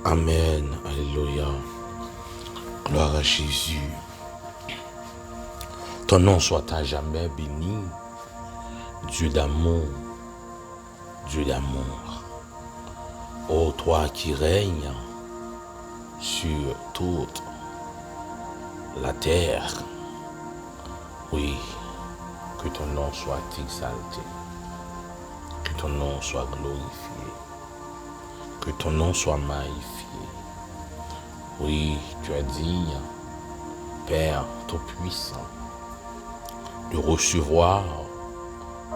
Amen. Alléluia. Gloire à Jésus. Ton nom soit à jamais béni. Dieu d'amour. Dieu d'amour. Ô toi qui règnes sur toute la terre. Oui, que ton nom soit exalté. Que ton nom soit glorifié. Que ton nom soit magnifié. Oui, tu es digne, Père Tout-Puissant, de recevoir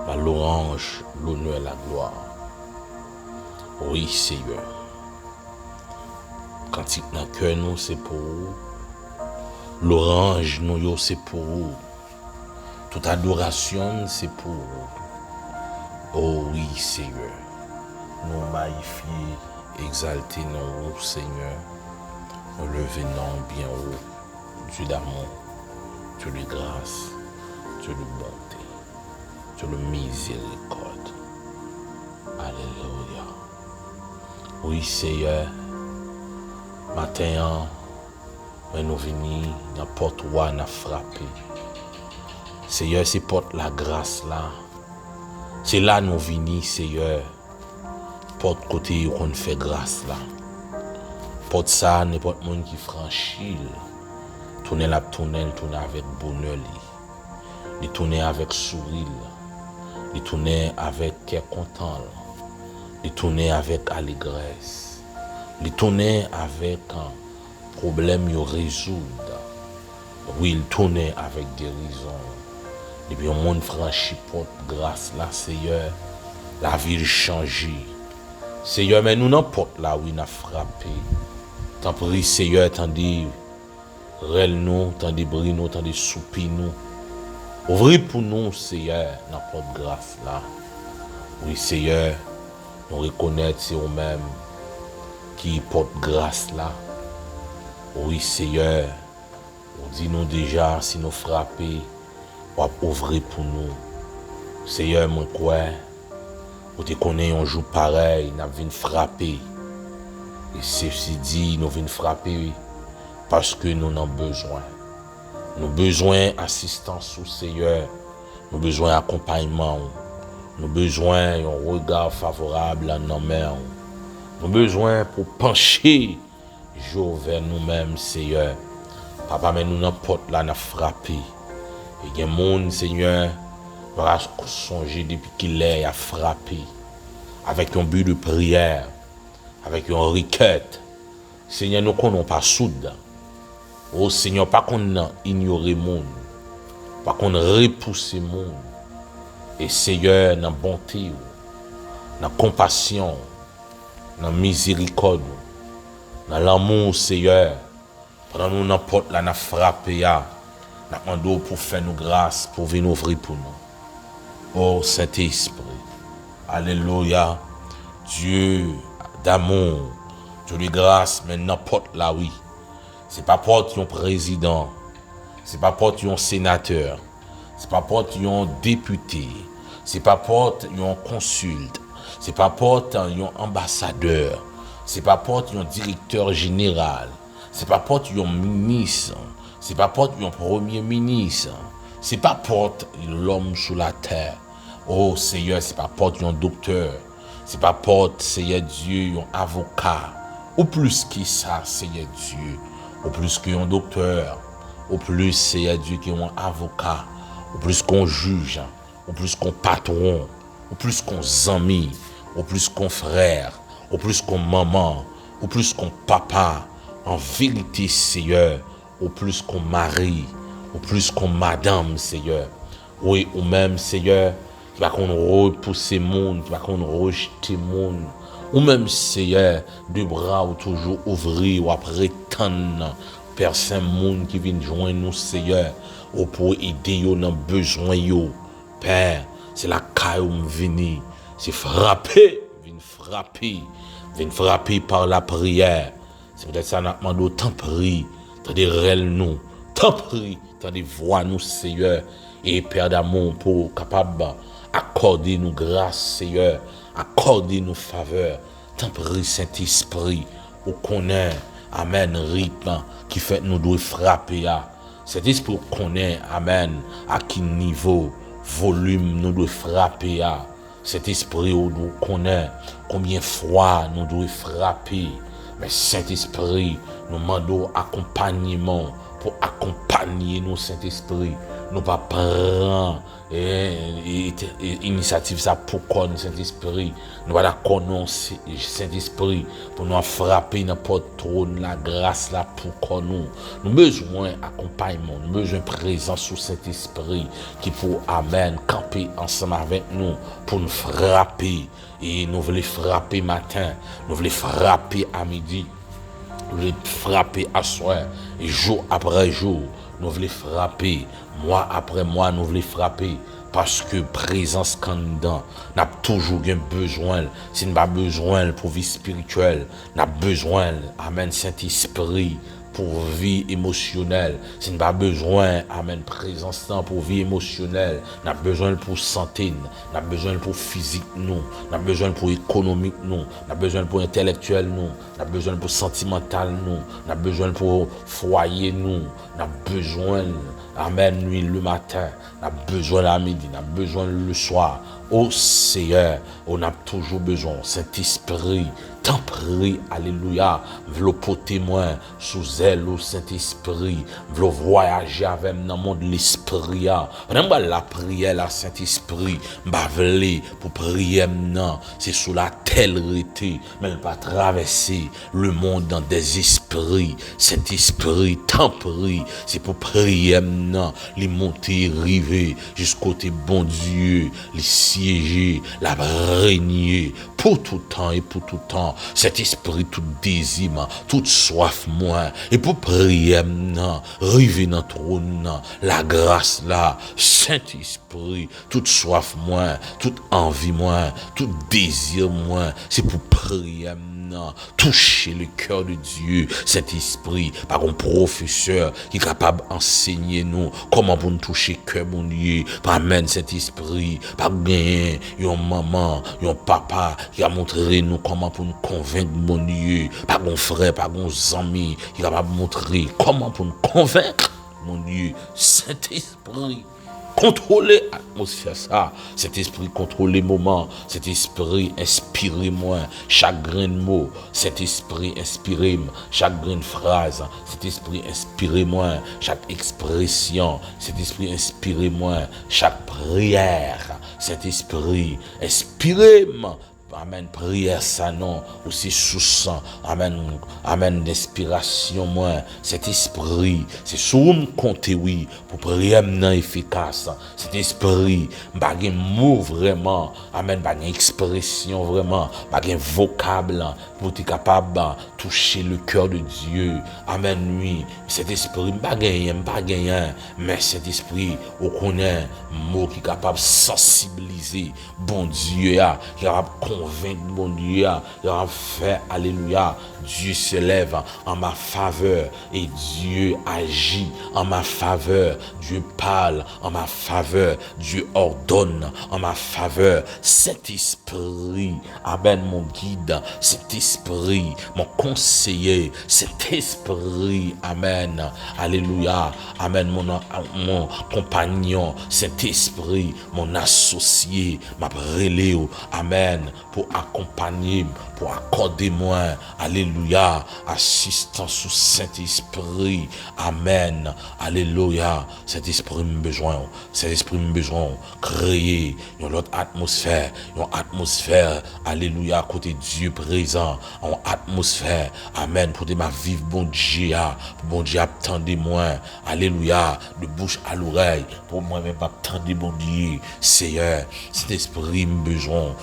la louange, l'honneur et la gloire. Oui, Seigneur. Quand il n'a que nous, c'est pour vous. L'orange, nous, c'est pour vous. Toute adoration, c'est pour vous. Oh oui, Seigneur. Nous magnifier, exalter nous, Seigneur. Nous lever non bien haut. Dieu d'amour, Dieu de grâce, Dieu de bonté, Dieu de miséricorde. Alléluia. Oui, Seigneur. Matin, nous venons, n'importe où, nous frapper. Seigneur, c'est porte la grâce là. C'est là nous venons, Seigneur. Porte côté où on fait grâce là. Porte ça, n'importe monde qui franchit. Tourner la tourner avec bonheur. Il tourner avec sourire. Il tourner avec cœur content. Il tourner avec allégresse. Il tourner avec un problème il résoudre. Oui, il tourner avec guérison. Et puis, au monde franchi porte grâce là, Seigneur, la vie change. Seigneur, mais nous n'importe là où il a frappé. Tant pis, Seigneur, tandis rel nous, tandis brille nous, tandis soupir nous. Ouvrez pour nous, Seigneur, n'importe grâce là. Oui, Seigneur, nous reconnaître c'est nous-mêmes qui porte grâce là. Oui, Seigneur, on dit nous déjà, si nous frapper, on va ouvrir pour nous. Seigneur, mon quoi, on te connaît un jour pareil, nous venons frapper. Et ceci dit, nous venons frapper parce que nous en avons besoin. Nous avons besoin d'assistance au Seigneur. Nous avons besoin d'accompagnement. Nous avons besoin d'un regard favorable à nos mains. Nous avons besoin pour pencher jour vers nous-mêmes, Seigneur. Papa, mais nous n'importe là, nous frapper. Et il y a des gens, Seigneur, qui va songer depuis qu'il est à frapper. Avec un but de prière. Avec une requête. Seigneur, nous ne connaissons pas soude. Oh Seigneur, pas qu'on a ignoré le monde. Pas qu'on a repoussé le monde. Et Seigneur, dans la bonté, dans la compassion, dans la miséricorde, dans l'amour, Seigneur, pendant nous n'importe là, nous frappé, nous demandons pour faire nous grâce, pour venir ouvrir pour nous. Oh Saint-Esprit, Alléluia, Dieu d'amour, Dieu de grâce, mais n'importe là, oui. C'est pas porte un président, c'est pas porte un sénateur, c'est pas porte un député, c'est pas porte un consulte, c'est pas porte un ambassadeur, c'est pas porte un directeur général, c'est pas porte un ministre, c'est pas porte un premier ministre, c'est pas porte l'homme sur la terre. Oh Seigneur, c'est pas porte un docteur, c'est pas porte, Seigneur Dieu, un avocat, ou plus que ça, Seigneur Dieu. Au plus qu'un docteur, au plus Seigneur Dieu qu'un avocat, au plus qu'on juge, au plus qu'on patron, au plus qu'on ami, au plus qu'on frère, au plus qu'on maman, au plus qu'on papa, en vérité Seigneur, au plus qu'on mari, au plus qu'on madame Seigneur, oui, ou même Seigneur, qui va qu'on repousse le monde, qui va qu'on rejette le monde, ou même Seigneur, deux bras ou toujours ouvrir ou après tant personne monde qui vient joindre nous Seigneur ou pour aider yo dans besoin yo Père, c'est la caille où me venir, c'est frapper, vient frapper par la prière. C'est peut-être ça n'a demandé tant prie, tant de réel nous, tant prie, tant de voix nous Seigneur et Père d'amour pour capable accorder nous grâce Seigneur, accorder nous faveur. Tant prie Saint-Esprit, ou connaît, amen, rythme qui fait nous devons frapper à. Saint-Esprit connaît, amen, à quel niveau, volume nous devons frapper à. Saint-Esprit nous connaît combien de fois nous devons frapper. Mais Saint-Esprit, nous demandons accompagnement pour accompagner nous, Saint-Esprit. Nous pas prendre initiative ça pour connaître Saint-Esprit. Nous pas d'accord non Saint-Esprit pour nous frapper n'importe trône la grâce là pour connaître nous. Nous besoin accompagnement, nous besoin présence sous Saint-Esprit qui pour amen camper ensemble avec nous pour nous frapper et nous voulons frapper matin, nous voulons frapper à midi. Nous voulons frapper à soir et jour après jour. Nous voulons frapper, mois après mois, nous voulons frapper. Parce que présence candidat, n'a toujours besoin. Si nous pas besoin pour vie spirituelle, n'a besoin, amen, Saint-Esprit, pour vie émotionnelle. Si nous pas besoin, amen, présence pour vie émotionnelle, n'a besoin pour santé, n'a besoin pour physique nous, n'a besoin pour économique nous, n'a besoin pour intellectuel nous, n'a besoin pour sentimental nous, n'a besoin pour foyer nous, n'a besoin, amen, nuit le matin, n'a besoin la midi, n'a besoin le soir. Ô Seigneur, on a toujours besoin, Saint-Esprit, t'en prie, alléluia, v'lo pour témoin, sous elle, au Saint-Esprit, v'lo voyager avec dans le monde de l'Esprit, on a la prière, la Saint-Esprit, m'bavler pour prier maintenant, c'est sous la telle rété, mais elle pas traverser le monde dans des esprits, Saint-Esprit, t'en prie, c'est pour prier maintenant, les monter, river, jusqu'au côté bon Dieu, les siéger, la régner, pour tout temps et pour tout temps, cet esprit tout désir, toute soif moi, et pour prier maintenant, river dans le trône, la grâce là, Saint-Esprit, toute soif moi, toute envie moi, tout désir moi, c'est pour prier maintenant, toucher le cœur de Dieu, Saint-Esprit, par un professeur qui est capable d'enseigner nous comment pour nous toucher le cœur mon Dieu, par amen Saint-Esprit, par bien, yon maman, yon papa, qui a montré nous comment pour nous convaincre mon Dieu, par mon frère, par mon ami, qui est capable de montrer comment pour nous convaincre mon Dieu, Saint-Esprit. Contrôler l'atmosphère, ça. Cet esprit contrôle les moments. Cet esprit inspire-moi chaque grain de mot. Cet esprit inspire-moi chaque grain de phrase. Cet esprit inspire-moi chaque expression. Cet esprit inspire-moi chaque prière. Cet esprit inspire-moi. Amen, prière ça non, aussi sous sang, amen, amen, d'inspiration moi, cet esprit, c'est sous me compter oui, pour prier non efficace, cet esprit, bagay mot vraiment, amen, bagay expression vraiment, bagay vocable, pour être capable de toucher le cœur de Dieu, amen, oui, cet esprit, bagay, mais cet esprit, on connaît, mot qui est capable de sensibiliser, bon Dieu, qui est capable de convaincre mon Dieu, il a fait, alléluia, Dieu se lève en ma faveur et Dieu agit en ma faveur, Dieu parle en ma faveur, Dieu ordonne en ma faveur, cet esprit, amen, mon guide, cet esprit, mon conseiller, cet esprit, amen, alléluia, amen, mon compagnon, cet esprit, mon associé, ma reléo, amen, pour accompagner, pour accorder moi, alléluia, assistance au Saint-Esprit, amen, alléluia, cet esprit me besoin, créer une autre atmosphère, alléluia, côté Dieu présent, en atmosphère, amen, pour de ma vivre, bon Dieu, attendez-moi, alléluia, de bouche à l'oreille, pour moi-même, attendez, bon Dieu, Seigneur, cet esprit me besoin,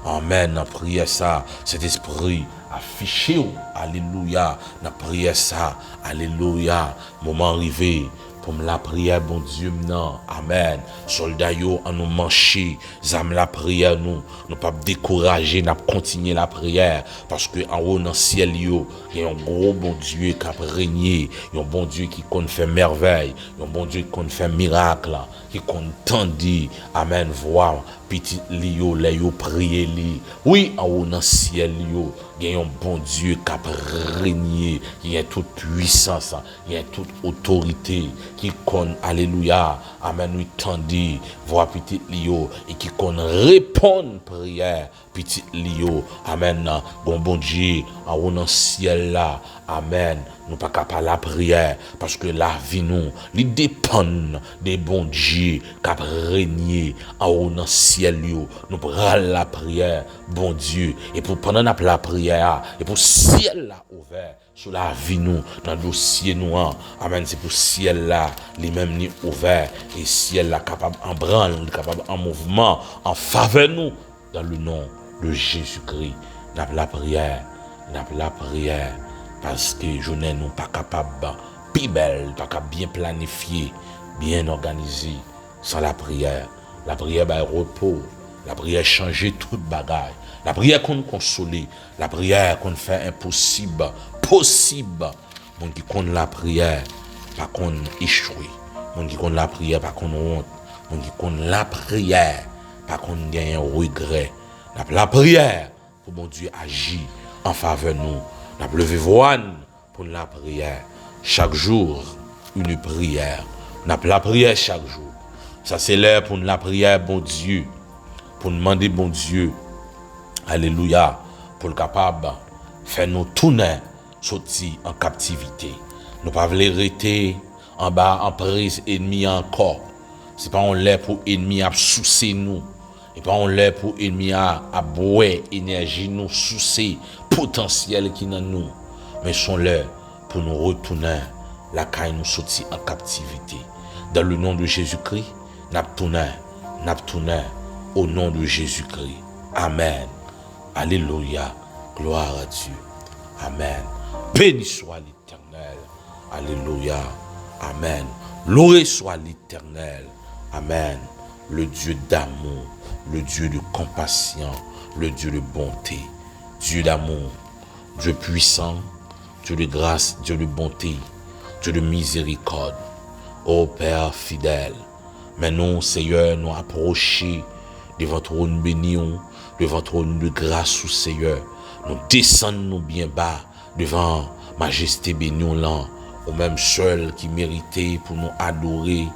amen, prière ça, cet esprit affiché, alléluia, na prière ça, alléluia, moment arrivé, pour la prière, bon Dieu, non, amen, soldats yo, en nous mancher, zam la prière, nous pas décourager, n'a continuer la prière, parce que en haut dans le ciel yo, il y a un gros bon Dieu qui a régné, il y a un bon Dieu qui compte faire merveille, il y a un bon Dieu qui compte faire miracle, qui compte tant dit, amen, voir petit li yo, les yo prier li. Oui, en haut dans ciel yo, il y a un bon Dieu qui a régné, qui a toute puissance, qui a toute autorité, qui connaît, alléluia, amen, nous tendit, voir petit li yo, et qui connaît répondre prière, petit li yo, amen, bon Dieu, en haut dans ciel là, amen, nous pas capable la prière, parce que la vie nous, il dépend des bons Dieu qui a régné en haut dans ciel yo, nous prenons la prière, bon Dieu, et pour pendant la prière, et pour ciel là ouvert sur la vie nous dans le dossier nous, amen, c'est pour ciel là les mêmes ni ouvert et ciel là capable en branle, capable en mouvement en faveur nous dans le nom de Jésus-Christ. N'a la prière parce que je n'ai nous pas capable plus belle, pas capable bien planifier, bien organisé sans la prière. La prière va repos, la prière changer toute bagaille. La prière qu'on console, la prière qu'on fait impossible, possible. Mon qui compte la prière, pas qu'on échoue. Mon qui compte la prière, pas qu'on honte. Mon qui compte la prière, pas qu'on gagne un regret. La prière, pour mon Dieu agir en faveur de nous. La levé voine pour la prière. Chaque jour, une prière. La prière chaque jour. Ça c'est l'heure pour la prière, bon Dieu. Pour demander, bon Dieu. Alléluia, pour le capable faire nous tourner, sortir en captivité. Nous pas voulons rester en bas en prise ennemi encore. C'est pas on l'air pour ennemi à soucier nous. Et pas on l'air pour ennemi à boire énergie nous soucier potentiel qui dans nous. Mais son l'air pour nous retourner la caille nous sortir en captivité. Dans le nom de Jésus-Christ, n'a tourné au nom de Jésus-Christ. Amen. Alléluia. Gloire à Dieu. Amen. Béni soit l'Éternel. Alléluia. Amen. Loué soit l'Éternel. Amen. Le Dieu d'amour, le Dieu de compassion, le Dieu de bonté. Dieu d'amour, Dieu puissant, Dieu de grâce, Dieu de bonté, Dieu de miséricorde. Ô Père fidèle, mais nous, Seigneur, nous approcher devant trône béni, devant trône de grâce ou Seigneur. Nous descendons bien bas devant majesté béni là, au même seul qui méritait pour nous adorer,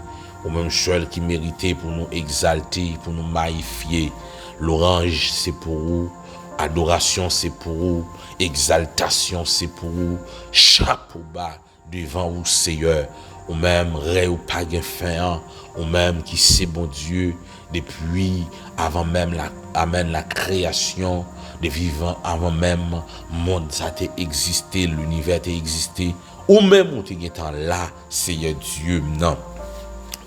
au même seul qui méritait pour nous exalter, pour nous magnifier. L'orange c'est pour vous, adoration c'est pour vous, exaltation c'est pour vous, chapeau bas devant vous Seigneur. Ou même ré ou pas gain fin, ou même qui c'est bon Dieu depuis avant même la création des vivants, avant même monde ça t'est existé, l'univers t'est existé, ou même où t'es là, Seigneur Dieu, non.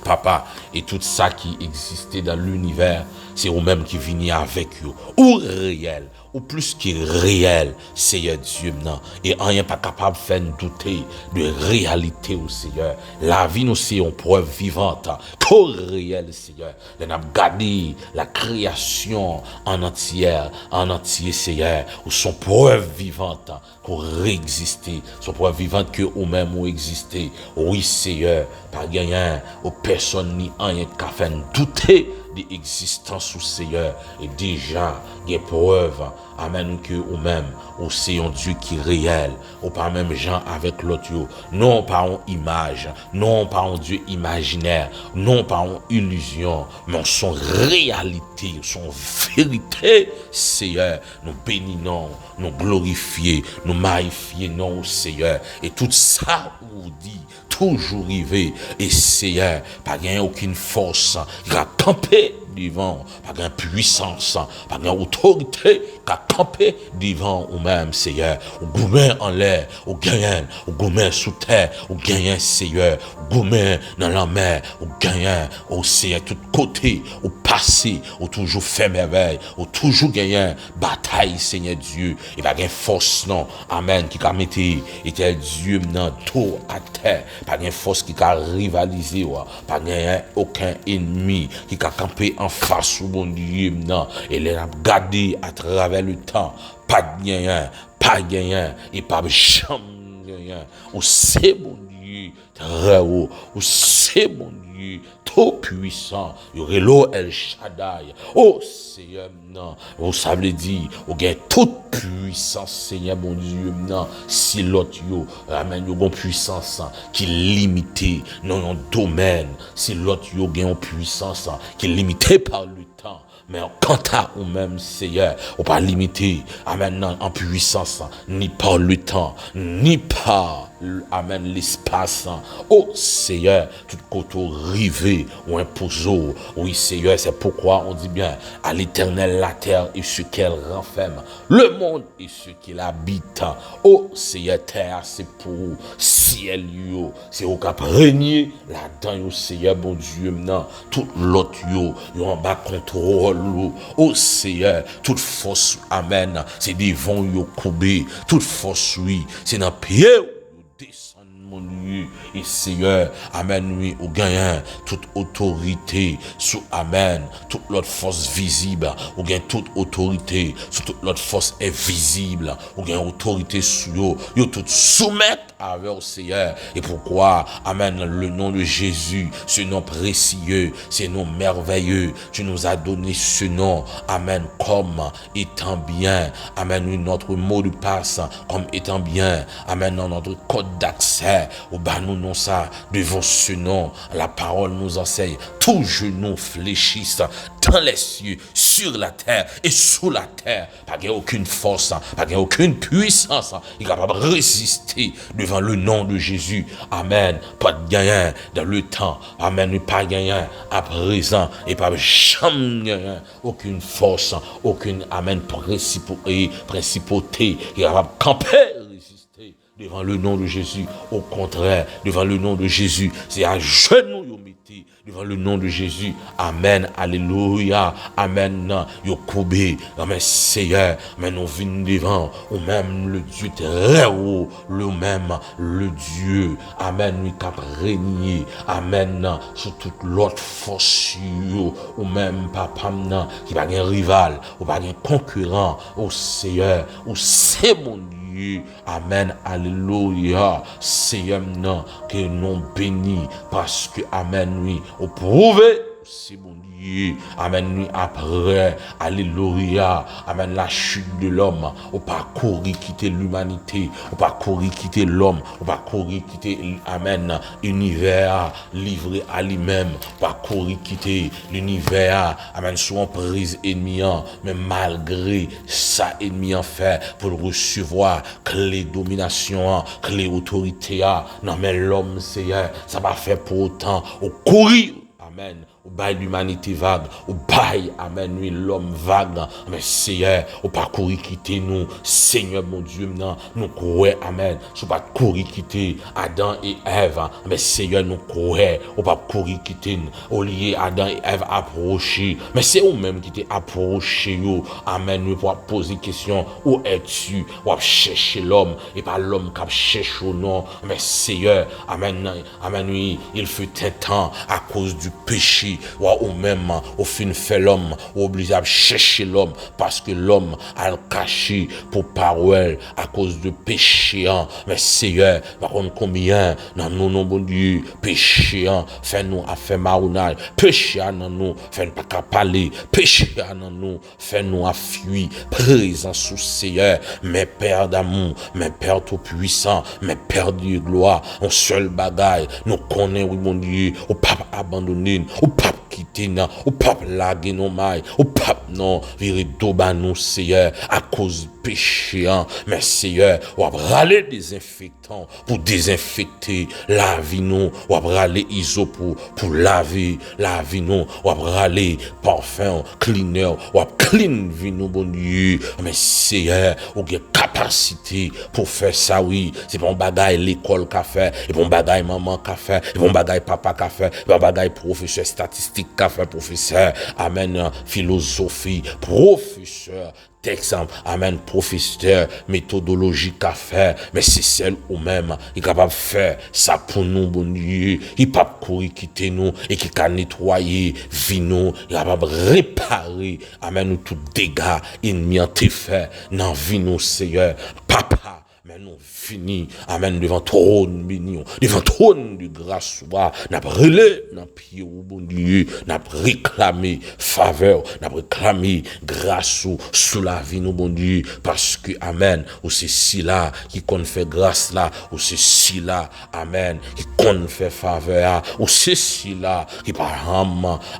Papa, et tout ça qui existait dans l'univers, c'est vous-même qui venez avec vous. Ou réel, ou plus que réel, Seigneur Dieu, non. Et rien pas capable de faire douter de réalité au Seigneur. La vie nous c'est une preuve vivante, qu'au réel, Seigneur. On a gardé la création en entier, Seigneur, ou son preuve vivante, qu'on réexistait, son preuve vivante que vous-même vous existez. Oui, Seigneur, pas gagné, ou personne ni rien qu'à faire douter de l'existence au Seigneur. Et déjà, il y a preuve, amen, que ou même, ou c'est un Dieu qui est réel, ou pas même gens avec l'autre, non pas en image, non pas en Dieu imaginaire, non pas en illusion, mais son réalité, son vérité, Seigneur, nous bénissons, nous glorifions, nous magnifions, non, au Seigneur. Et tout ça, vous dit, toujours arrivé, et Seigneur, pas gagner aucune force, il a campé devant, pas gagner puissance, pas gagner autorité, qui a campé devant ou même, Seigneur, ou gourmet en l'air, ou gagnant, ou gourmet sous terre, ou gagnant, Seigneur, ou gourmet dans la mer, ou gagnant, au Seigneur, tout côté, ou passé, ou toujours fait merveille, ou toujours gagnant, bataille, Seigneur Dieu, et pas gagner force, non, amen, qui a mis, était Dieu, non, tout à terre, pas de force qui a rivalisé, pas de aucun ennemi qui a campé en face au bon Dieu, non, et les a gardé à travers le temps, pas de gagnant, pas gagnant, et pas jamais gagnant, ou c'est bon Dieu, très haut, ou c'est bon Dieu, Dieu, tout puissant, Yorelo El Shaddai, oh Seigneur, non, vous savez dire, vous avez toute puissance, Seigneur, mon Dieu, non, si l'autre, amen, vous avez une puissance qui est limitée dans un domaine, si l'autre, vous avez une puissance qui est limitée par le temps. Mais quant à vous-même, Seigneur, on pas limiter, amen, en puissance, ni par le temps, ni par, amen, l'espace. Oh, Seigneur, tout côté rivé ou imposé. Oui, Seigneur, c'est pourquoi on dit bien, à l'Éternel, la terre et ce qu'elle renferme, le monde et ce qu'il habite. Oh, Seigneur, terre, c'est pour vous, ciel, c'est au cap régner là-dedans, Seigneur, bon Dieu, maintenant, tout l'autre, en bas contrôle. Oh Seigneur, toute force, amen, c'est devant yo koubé, toute force, oui, c'est dans pied, descend mon Dieu, et Seigneur, amen, oui, au gagnant, toute autorité, sous, amen, toute l'autre force visible, ou gagne toute autorité, sous toute l'autre force invisible, ou gagne autorité sous yo tout soumettre avec le Seigneur, et pourquoi, amen, le nom de Jésus, ce nom précieux, ce nom merveilleux, tu nous as donné ce nom, amen, comme étant bien, amen, notre mot de passe, comme étant bien, amen, dans notre code d'accès, au bas nous non ça, devant ce nom, la parole nous enseigne, tous genoux fléchissent dans les cieux, sur la terre et sous la terre, pas qu'il n'y ait aucune force, pas qu'il n'y ait aucune puissance, il est capable de résister devant le nom de Jésus, amen, pas de gagnant dans le temps, amen, pas gagnant à présent, et pas jamais gagnant, aucune force, aucune, amen, principauté, il est capable de camper, résister devant le nom de Jésus. Au contraire, devant le nom de Jésus, c'est à genoux yo mettez devant le nom de Jésus. Amen, alléluia, amen, yo koubé, amen, Seigneur, amen, on vient devant, ou même le Dieu très haut, le même, le Dieu, amen, lui qui a régné, amen, sur toute l'autre force, ou même papa, qui n'a pas un rival, ou pas un concurrent, au Seigneur, ou c'est mon Dieu. Amen, alléluia, Seigneur, que nous bénis, parce que, amen, oui, au prouver, c'est mon Dieu, amen, oui, après, alléluia, amen, la chute de l'homme, au pas courir quitter l'humanité, au pas courir quitter l'homme, au pas courir quitter, amen, l'univers livré à lui-même, au pas courir quitter l'univers, amen, sous emprise ennemi, mais malgré ça, ennemi en fait, pour le recevoir, clé domination, clé autorité, non mais l'homme, Seigneur, ça va faire pour autant, au courir, amen, au bail l'humanité vague, au bail, amen, oui, l'homme vague, mais Seigneur, au pas courir quitter nous, Seigneur, mon Dieu, maintenant, nous croyons, amen, au pas courir quitter Adam et Ève, mais Seigneur, nous croyons, au pas courir quitter nous, au lieu Adam et Ève approcher, mais c'est eux-mêmes qui t'es approché, amen, nous pour poser question, où es-tu, ou chercher l'homme, et pas l'homme qui cherche au nom, mais Seigneur, amen, amen, oui, il fut un temps, à cause du péché, ou même au fin fait l'homme obligé à chercher l'homme parce que l'homme a le caché pour parole à cause de péché, mais Seigneur, par contre combien dans nous non bon Dieu péché fait nous à faire marounage, péché dans nous fait pas qu'à parler, péché dans nous fait nous à fuir présence sous Seigneur, mes pères d'amour, mes pères tout puissants, mes pères de gloire, un seul bagaille nous connaît, oui mon Dieu, au pape abandonné, au pape quitter non, au pape laguer nos mailles, au pape non virer doba nous Seigneur à cause du péché, mais Seigneur, ou râler désinfectant pour désinfecter la vie nous, ou râler iso pour laver la vie nous, ou râler parfum cleaner, ou clean vie nous bon Dieu, mais Seigneur, ou capacité pour faire ça, oui, c'est bon bagaille l'école qu'a fait, et bon bagaille maman qu'a fait, et bon bagaille papa qu'a fait, et bon bagaille professeur statistique qu'a fait, professeur, amen, philosophie, professeur, exemple, amen, professeur, méthodologie qu'a fait, mais c'est celle ou même, il est capable de faire ça pour nous, bon Dieu, il n'est pas courir quitter nous, et qui a nettoyé, vie nous, il est capable de réparer, amen, nous tout dégâts, ennemis en te fait, dans vie nous, Seigneur, papa, amen, nous fini, amen, devant trône béni, devant trône de grâce, n'a pas relé, n'a pied au bon Dieu, n'a réclamé faveur, n'a réclamé grâce sous la vie, nous bon Dieu, parce que, amen, ou c'est si là, qui qu'on fait grâce là, ou c'est si là, amen, qui qu'on fait faveur, ou c'est si là, qui par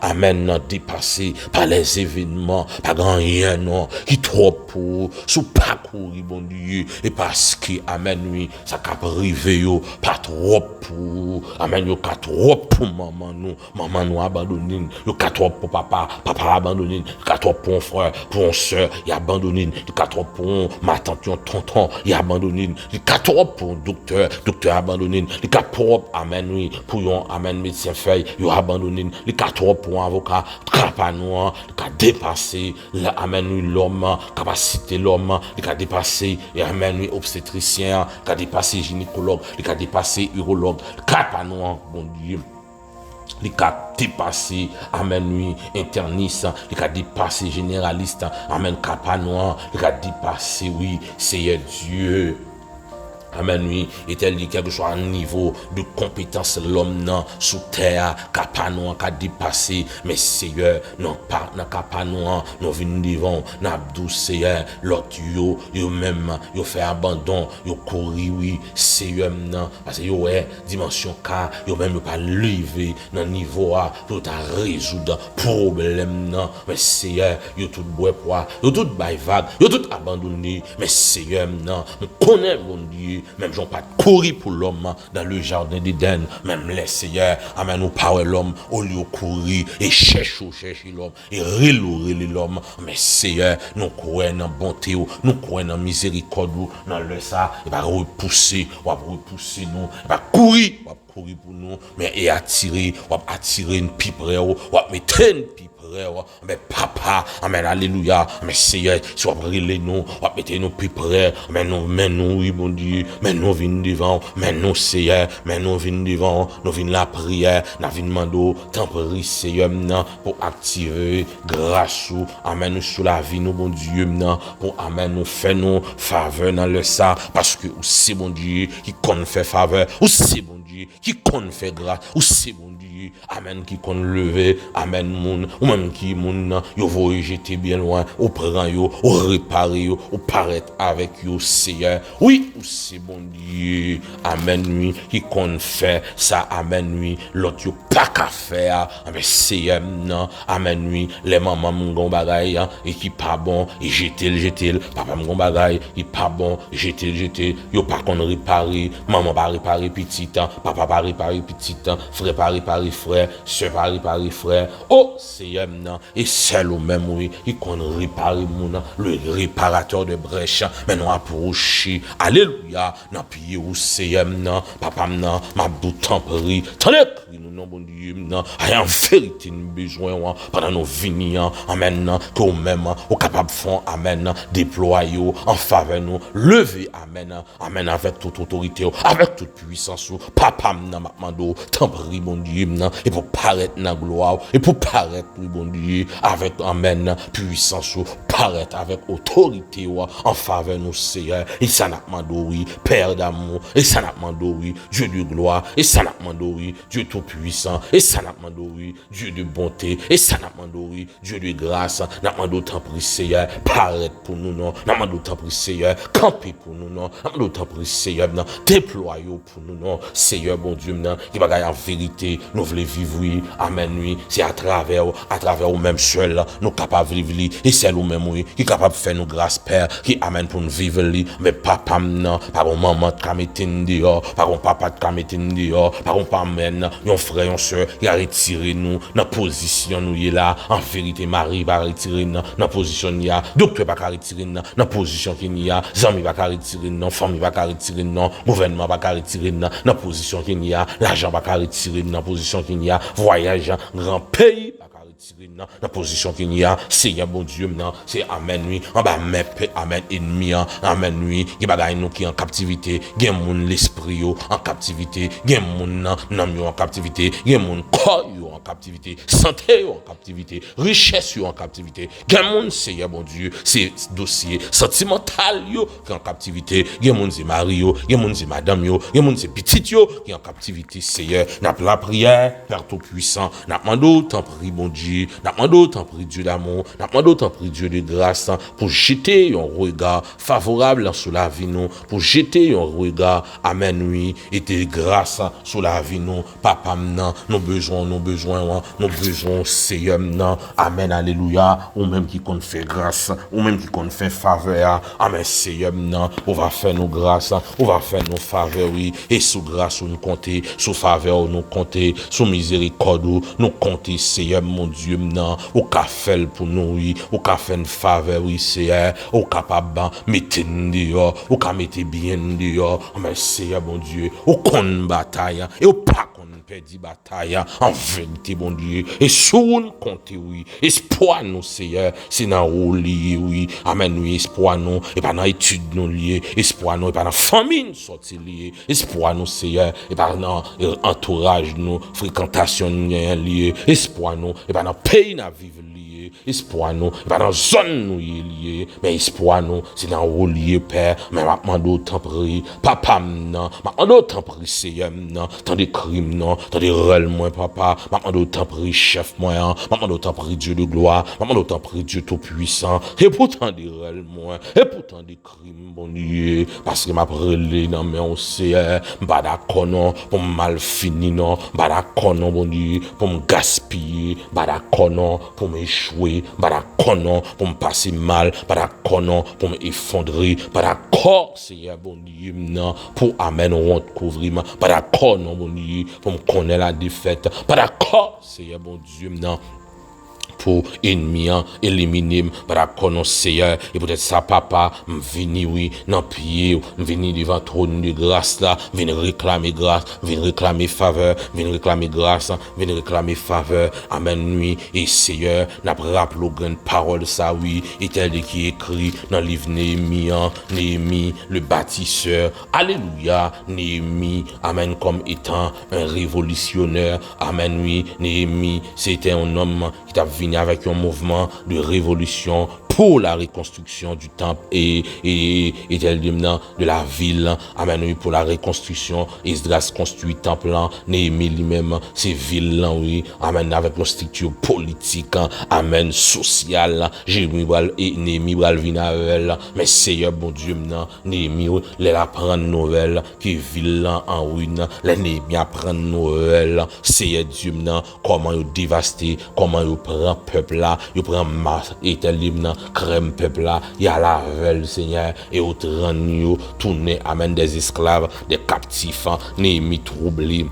amen, n'a dépassé par les événements, pas grand rien, non, qui trop pour, sous parcourir, bon Dieu, et parce que, amen, oui, ça qu'a privé, yo, pas trop pour, amen, yo, pas trop pour maman nous abandonné, yo, pas trop pour papa abandonné, pas trop pour un frère, pour un soeur, il abandonné, pas trop pour ma tante, un tonton, il abandonné, pas trop pour un docteur abandonné, pas trop, amen, oui, pour un, amen, médecin feuille, il abandonné, pas trop pour un avocat, capanois, qui a dépassé, amen, oui, l'homme, capacité l'homme, qui a dépassé, et amen, oui, obstétricien, qui a dépassé gynécologue, qui a dépassé urologue, capanois, bon Dieu. Les cas dépassé, amen, oui, interniste, les cas dépassé, généraliste, amen, capanois, les cas dépassé, oui, Seigneur Dieu. Amen, oui, et tel dit quelque soit un niveau de compétence l'homme non sous terre, capanois, qu'a dépassé, mais Seigneur, non pas, n'a capanois, non vin devant, n'a abdou Seigneur, l'autre yo même, yo fait abandon, yo couru, oui, Seigneur, non, parce que yo est dimension car, yo même pas levé dans niveau A, pour ta résoudre problème, non, mais Seigneur, yo tout bois poids, yo tout bail vague, yo tout abandonné, mais Seigneur, non, on connaît, bon Dieu, même j'en pas courir pour l'homme dans le jardin d'Éden, même les seigneurs, amen, nous parlons l'homme, au lieu de courir et chercher l'homme, et relouer l'homme, mais seigneur, nous croyons dans bonté, nous croyons dans miséricorde, dans le ça, il va repousser nous, il va courir pour nous, mais et attirer une pipe, mettre une pipe. Mais papa, amen, alléluia, mais Seigneur, soit brûlé nous, mettez nous plus près, mais nous, oui, bon Dieu, mais nous venons devant, mais nous, Seigneur, mais nous venons devant, nous venons la prière, nous venons demander, tempérer, Seigneur, pour activer grâce, amen, sur la vie, nous, bon Dieu, pour, amen, nous faire nous faveur dans le ça, parce que c'est bon Dieu qui compte faire faveur, ou c'est bon Dieu qui compte faire grâce, ou c'est bon Dieu, amen, qui compte lever, amen, moun, ou même qui moun, yo vous jeter bien loin, ou prend yo, ou réparer yo, ou paraître avec yo, Seigneur. Oui, ou c'est bon Dieu, amen, oui, qui compte faire ça, amen, oui, l'autre yo pas qu'à faire, amen, Seigneur, non, amen, oui, les mamans m'gon bagay, et qui pas bon, et jeter, papa m'gon bagay, et pas bon, jeter, yo pas qu'on réparer, maman pas réparer petit, papa pas réparer petit, frère pas réparer frère, soeur pas réparer frère, oh, Seigneur, et c'est le même, oui, il qu'on répare le réparateur de brèche, mais nous approcher, alléluia, n'a pied au Seigneur, papa, m'a bout tempéri, tenez, nous, non, bon Dieu, en vérité, nous besoin, pendant nos vignes, amen, que même, au capable fond, amen, déployer en faveur nous, lever, amen, avec toute autorité, avec toute puissance, papa, m'a tempéri, bon Dieu, et pour paraître dans la gloire, et pour paraître, bon Dieu, avec, amen, puissance, paraître avec autorité, en faveur nous, Seigneur, et ça n'a pas oui, Père d'amour, et ça n'a pas oui, Dieu de gloire, et ça n'a pas oui, Dieu tout puissant, et ça n'a pas oui, Dieu de bonté, et ça n'a pas oui, Dieu de grâce, n'a pas d'autant pris, Seigneur, paraître pour nous, non, n'a pas d'autant pris, Seigneur, camper pour nous, non, n'a pas d'autant pris, Seigneur, non, déployer pour nous, non, Seigneur, bon Dieu, non, qui va gagner en vérité, nous voulons vivre, oui, amen, oui, c'est à travers ou même seul, nous capables de vivre, et c'est nous-mêmes, oui, qui est capable de faire nous grâce, Père, qui amène pour nous vivre, mais papa, non, par mon maman, de mettre dehors, par mon papa, de mettre dehors, par mon papa, yon frère, yon soeur, qui a retiré nous, dans position, nous, y est là, en vérité, Marie, va retirer nous, dans position, y a, docteur, va retirer nous, dans position, qu'il y a, amis, va retirer nous, famille, va retirer nous, gouvernement, va retirer nous, dans position, qu'il y a, l'argent, va retirer nous, dans position, qu'il y a, voyage, grand pays, dans la position qu'il y a, Seigneur bon Dieu, c'est amen, oui, en bas, amen, ennemi, amen, oui, qui bagaille nous qui en captivité, gen moun l'esprit en captivité, gen moun nan en captivité, gen moun corps en captivité, santé en captivité, richesse en captivité. Gen moun Seigneur bon Dieu, c'est dossier sentimental yo qui en captivité, gen moun c'est mari yo, gen moun c'est madame yo, gen moun c'est petit yo qui en captivité Seigneur. N'a la prière, Père tout puissant, n'a demandé tant prie bon Dieu, n'a demandé tant prie Dieu d'amour, n'a demandé tant prie Dieu de grâce pour jeter un regard favorable sur la vie nous, pour jeter un regard amen oui et de grâce sur la vie nous, papa maintenant, nos besoins Seigneur maintenant, amen alléluia, ou même qui compte faire grâce, ou même qui compte faire faveur, amen Seigneur maintenant, on va faire nos grâces, on va faire nos faveurs oui, et sous grâce nous compter, sous faveur nous compter, sous miséricorde nous compter Seigneur mon Dieu maintenant, au café pour nous oui, au café une faveur oui Seigneur, au capable mettre dehors, au capable mettre bien dehors, amen Seigneur mon Dieu, au con bataille et au pas qu'on perdit bataille en vérité bon Dieu, et sur nous compter oui, espoir nous Seigneur, c'est dans où lié oui, amen oui, espoir nous, et pas dans étude nous lié, espoir nous, et pas dans famille sorti lié, espoir nous Seigneur, et pas dans entourage nous, fréquentation nous lié, espoir nous, et pas dans pays nous vivre lié, espoir nous, et pas dans zone nous lié, mais espoir nous, c'est dans où lié Père, mais m'a demandé autant prier, papa non, m'a demandé autant prier Seigneur non, tant de crimes non, tant de rôles moi papa, m'a demandé autant prier chef moi, m'a demandé autant prier Dieu de gloire, m'a demandé autant prier Dieu tout puissant, et pourtant des rôles moi, et pourtant des crimes bon Dieu, parce que m'a brûlé dans mes Seigneur, pas d'accord non, pour mal finir non, pas d'accord non bon Dieu, pour me gaspiller, pas d'accord non, pour m'échouer, pas d'accord non, pour me passer mal, pas d'accord non, pour m'effondrer, pas d'accord Seigneur bon Dieu non, pour amen honte couvrir, pas d'accord non bon Dieu, pour me connaître la défaite, pas d'accord Seigneur bon Dieu non, pour ennemi éliminer par connaître Seigneur et peut-être ça papa m'vini oui dans pied m'vini devant trône de grâce là venir réclamer grâce venir réclamer faveur venir réclamer grâce venir réclamer faveur amen oui et Seigneur n'a rappelé grande parole ça oui et tel qui écrit dans le livre Néhémie le bâtisseur alléluia Néhémie amen comme étant un révolutionnaire amen oui Néhémie c'était un homme qui t'a venu avec un mouvement de révolution pour la reconstruction du temple et de la ville. Amen, oui, pour la reconstruction. Esdras construit temple là, Néhémie lui-même, ces villes là, oui. Amen, avec une structure politique, amen, sociale. Néhémie va venir à elle. Mais Seigneur, bon Dieu, maintenant, Néhémie, les apprendre nouvelle, qui ville là en ruine, les Néhémie apprendre nouvelle. Seigneur Dieu, maintenant, comment ils dévasté, comment ils prennent peuple là, ils prennent masse, et tel maintenant, crème peuple là, il y a la veille Seigneur, et au train tourner, amène des esclaves, des captifs, Néhémie troublé.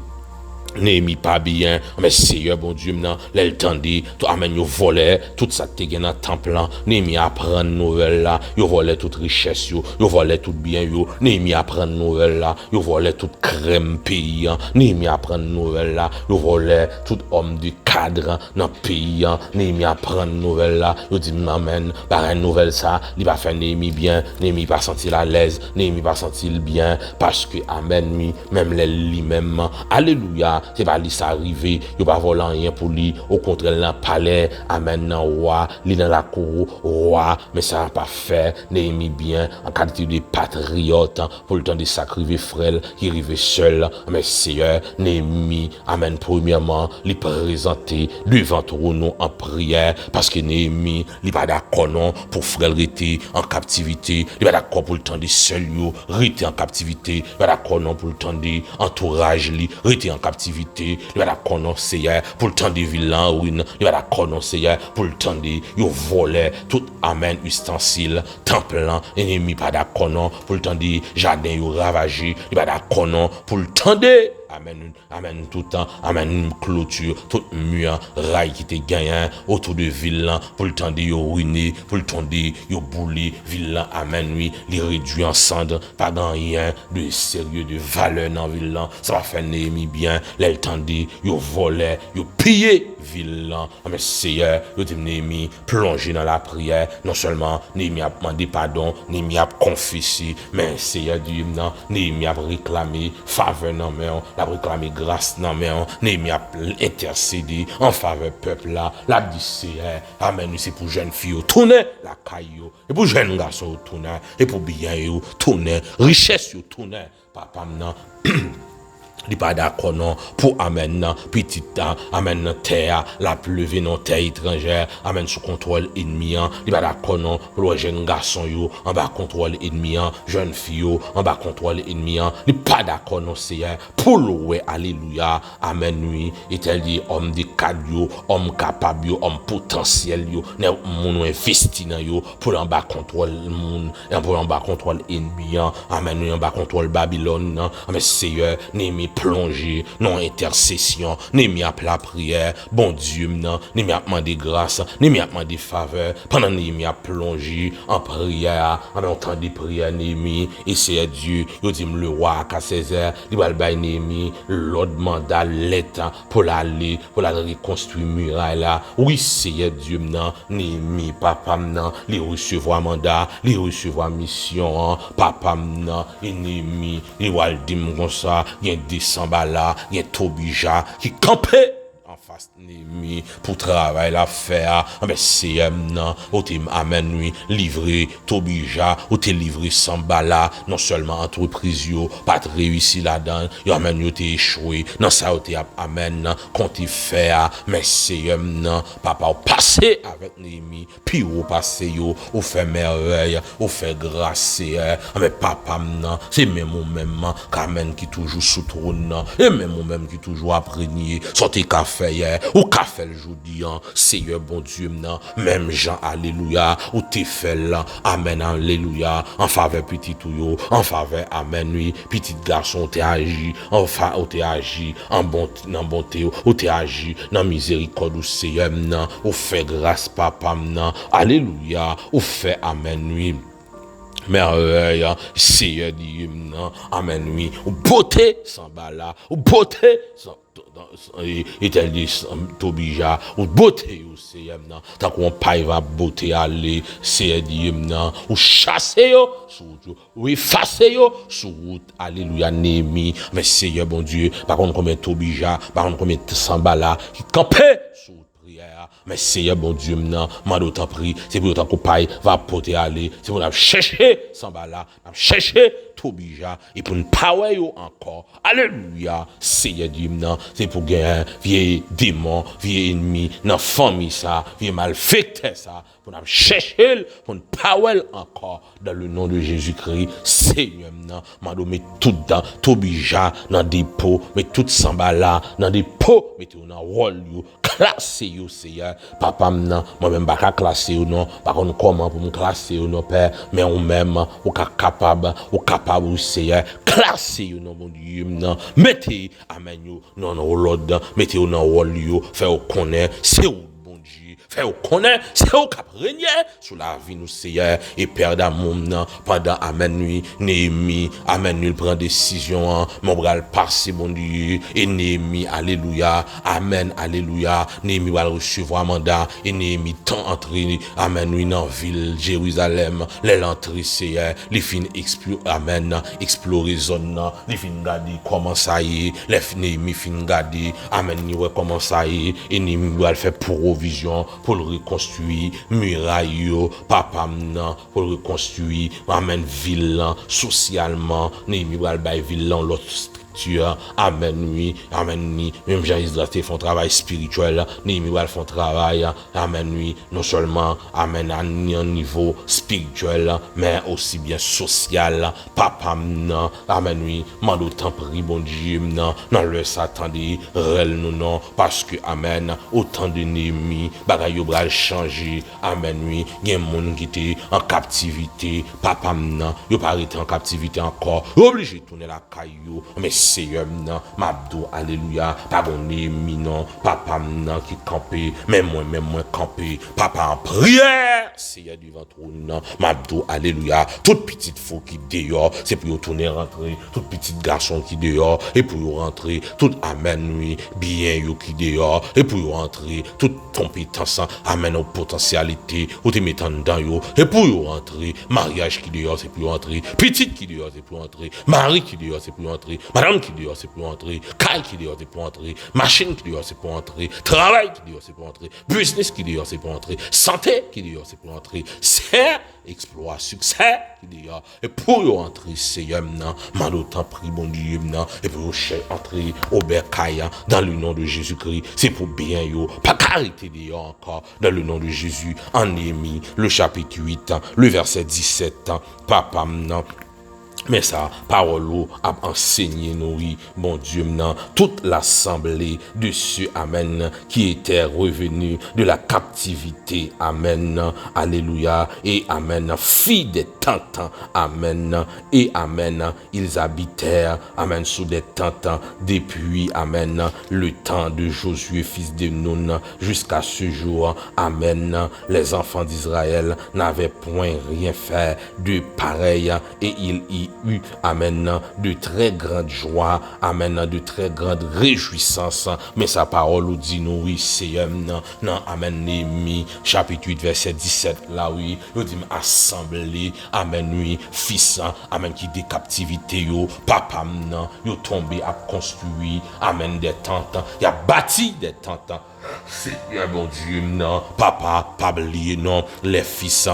Néhémie pas bien, mais Seigneur bon Dieu maintenant, l'entendit, tout amène yo volé, tout ça te gen dans temple là, Néhémie apprend nouvelle là, yo volé toute richesse yo volé tout bien yo, Néhémie apprend nouvelle là, yo volé toute crème pays, Néhémie apprend nouvelle là, yo volé tout homme de cadre dans pays, Néhémie apprend nouvelle là, yo dit amen, par une nouvelle ça, il va faire Néhémie bien, Néhémie pas sentir à l'aise, Néhémie pas sentir bien parce que amen lui, même lui-même, alléluia. C'est pas lui ça arrivé, il pas voler rien pour lui, au contraire dans le palais, amen dans roi, lui dans la cour roi, mais ça n'a pas fait Néhémie bien en qualité de patriote pour le temps de sacrifier frère qui arrivait seul, mais Seigneur Néhémie amen premièrement lui présenter devant nous en prière parce que Néhémie il pas d'accord non pour frère rester en captivité, il pas d'accord pour le temps de seul yo rester en captivité, il pas d'accord non pour le temps de entourage lui rester en captivité, il va d'accord non Seigneur pour le temps de vilain ruine, il va d'accord non Seigneur pour le temps de yo voler tout amen ustensile temple ennemi pas d'accord non pour le temps de jardin yo ravagé, il va d'accord non pour le temps de amen, amen tout le temps, amen clôture, tout mur, rail qui te gagne autour de ville pour le temps de yo ruiner, pour le temps de yo bouler ville amen oui, les réduit en cendres, pas dans rien de sérieux, de valeur dans ville ça va faire Néhémie bien, le temps de yo voler, yo piller ville là. Mais Seigneur, yo dit Néhémie plonger dans la prière. Non seulement Néhémie a demandé pardon, Néhémie a confessé, mais Seigneur dit non, Néhémie a réclamé faveur dans main, l'a réclamé grâce dans main, Néhémie a intercédé en faveur peuple là. L'a dit Seigneur, amen, c'est pour jeunes filles tourner la caillou, et pour jeunes garçons tourner, et pour bien yo tourner, richesse yo tourner. Papa non. Il pas d'accord non pour amen petit temps amen terre la pleuve non terre étrangère amen sous contrôle ennemi il pas d'accord non pour jeune garçon yo en bas contrôle ennemi jeune fille yo en bas contrôle ennemi il pas d'accord non Seigneur pour louer alléluia amen oui et tel dit homme de cadre yo homme capable yo homme potentiel yo mon investi dans yo pour en bas contrôle monde et pour en bas contrôle ennemi amen oui en bas contrôle Babylone amen Seigneur Néhémie plonger non intercession Néhémie a la prière bon Dieu non Néhémie a demandé grâce Néhémie a demandé faveur pendant Néhémie a plongé en prière en entendant des prières Néhémie et c'est Dieu il dit le roi à 16h il va bailler Néhémie l'autre mandat l'état pour la reconstruire muraille là oui c'est Dieu non Néhémie papa non il recevoir mandat il recevoir mission papa non et Néhémie il va dire comme ça il y a Sambala, il y a Tobija qui campait en face Néhémie pour travailler l'affaire. Mais c'est non, ou t'es amen lui livré Tobija, ou t'es livré Sambala, non seulement entreprise yo, pas réussi là-dedans, yo amen yo t'es échoué, non ça ou t'es amen, quand t'es fait, mais c'est non, papa ou passé avec Néhémie, puis ou passé yo, ou fait merveille, ou fait grâce, mais papa non, c'est même ou même, qu'amen qui toujours sous trône, et même ou même qui toujours apprégné, sortez café ou café le jeudi, Seigneur bon Dieu, même Jean, alléluia, ou t'es fait là, amen, alléluia, en faveur petit ou en faveur, amen, oui, petit garçon, t'es agi, enfin, ou t'es agi, en bonté, ou t'es agi, dans miséricorde, ou Seigneur, ou fait grâce, papa, alléluia, ou fait, amen, oui. Merveille, Seigneur dit, amen, oui, ou beauté sans bala, ou beauté sans et tel dit Tobija, ou beauté ou Seigneur, tant qu'on paille va beauté aller, Seigneur dit, ou chasser yo, ou effacer yo, sur route, alléluia, Néhémie, mais Seigneur bon Dieu, par contre combien Tobija, par contre combien Sambala, qui campait sur mais Seigneur bon Dieu maintenant m'a d'autant pris c'est pour autant qu'on paille va porter aller c'est pour chercher Sambala chercher Tobija et pour ne pas encore alléluia Seigneur Dieu maintenant c'est pour gagner vieux démon vieux ennemi dans famille ça vieux malfaiteur ça pour nous chercher pour ne pas encore dans le nom de Jésus-Christ Seigneur maintenant m'a donné tout dans Tobija dans des pots mais tout Sambala dans des pots mettez dans rôle classé yo Seigneur papa maintenant moi même pas classer ou non par contre comment pour me classer ou non père mais on même ou capable Seigneur classer ou non mon Dieu non mettez amen yo non l'ordre mettez au dans rôle yo faire connaître c'est bon Dieu faire connaître c'est au cap régner sur la vie nous Seigneur et père d'amour pendant amen nuit Néhémie amen nuit prend décision mon bras passer mon Dieu et Néhémie alléluia amen alléluia Néhémie va recevoir mandat et Néhémie tant entrer amen nuit dans ville Jérusalem les entrées Seigneur les fin amen explorer zone les fin garder comment ça y est les Néhémie fin garder amen ni comment ça y est et Néhémie va faire provision pour le reconstruire muraille papa pour le reconstruire amen ville socialement Néhémie va bailler ville l'autre amen oui même Jean-Israël font travail spirituel Néhémie va faire travail amen oui non seulement amen à un niveau spirituel mais aussi bien social papa amen oui mande autant prie bon Dieu dans le s'attendait réel nous non parce que amen autant de Néhémie bagaille yo bral changer amen oui il y a monde qui était en captivité papa yo pas été en captivité encore obligé de tourner la caillou mais Seigneur, m'abdou, alléluia, pas bon ennemi, non, papa, non, qui campé, même moi campé, papa en prière, Seigneur, devant trône, non, m'abdou, alléluia, toute petite faux qui dehors, c'est pour tourner rentrer, toute petite garçon qui dehors, et pour rentrer, tout amen, oui, bien, yo qui dehors, et pour rentrer, toute compétence, amen, aux potentialités, ou te mettant dedans, yo, et pour rentrer, mariage qui dehors, c'est pour rentrer, petite qui dehors, c'est pour rentrer, mari qui dehors, c'est pour rentrer, madame qui dehors, c'est pour rentrer, caille qui dehors, c'est pour rentrer, machine qui dehors, c'est pour rentrer, travail qui dehors, c'est pour rentrer, business qui dehors, c'est pour rentrer, santé qui dehors, c'est pour rentrer, c'est exploit, succès qui dehors, et pour rentrer, Seigneur, mal autant pris, bon Dieu, et pour entrer au bercail, dans le nom de Jésus-Christ, c'est pour bien, yo, pas carité dehors encore, dans le nom de Jésus, en Néhémie, le chapitre 8, le verset 17, papa, mais ça, parole a enseigné nous, oui, bon Dieu, maintenant, toute l'assemblée de ceux, amen, qui étaient revenus de la captivité, amen, alléluia, et amen, filles des tentes, amen, et amen, ils habitèrent, amen, sous des tentes, depuis, amen, le temps de Josué, fils de Nun, jusqu'à ce jour, amen, les enfants d'Israël n'avaient point rien fait de pareil, et il y eut, amen, de très grande joie, amen, de très grande réjouissance, mais sa parole nous dit, nous, oui, Seigneur, non, amen, Néhémie, chapitre 8, verset 17, là, oui, nous dit, assemblée, amen, oui, fils, amen, qui des captivités, yo, papa, non, yo tombé, a construit, amen, des tentes, y a bâti des tentes, Seigneur, bon Dieu, non, papa, pas oublier, non, les fils,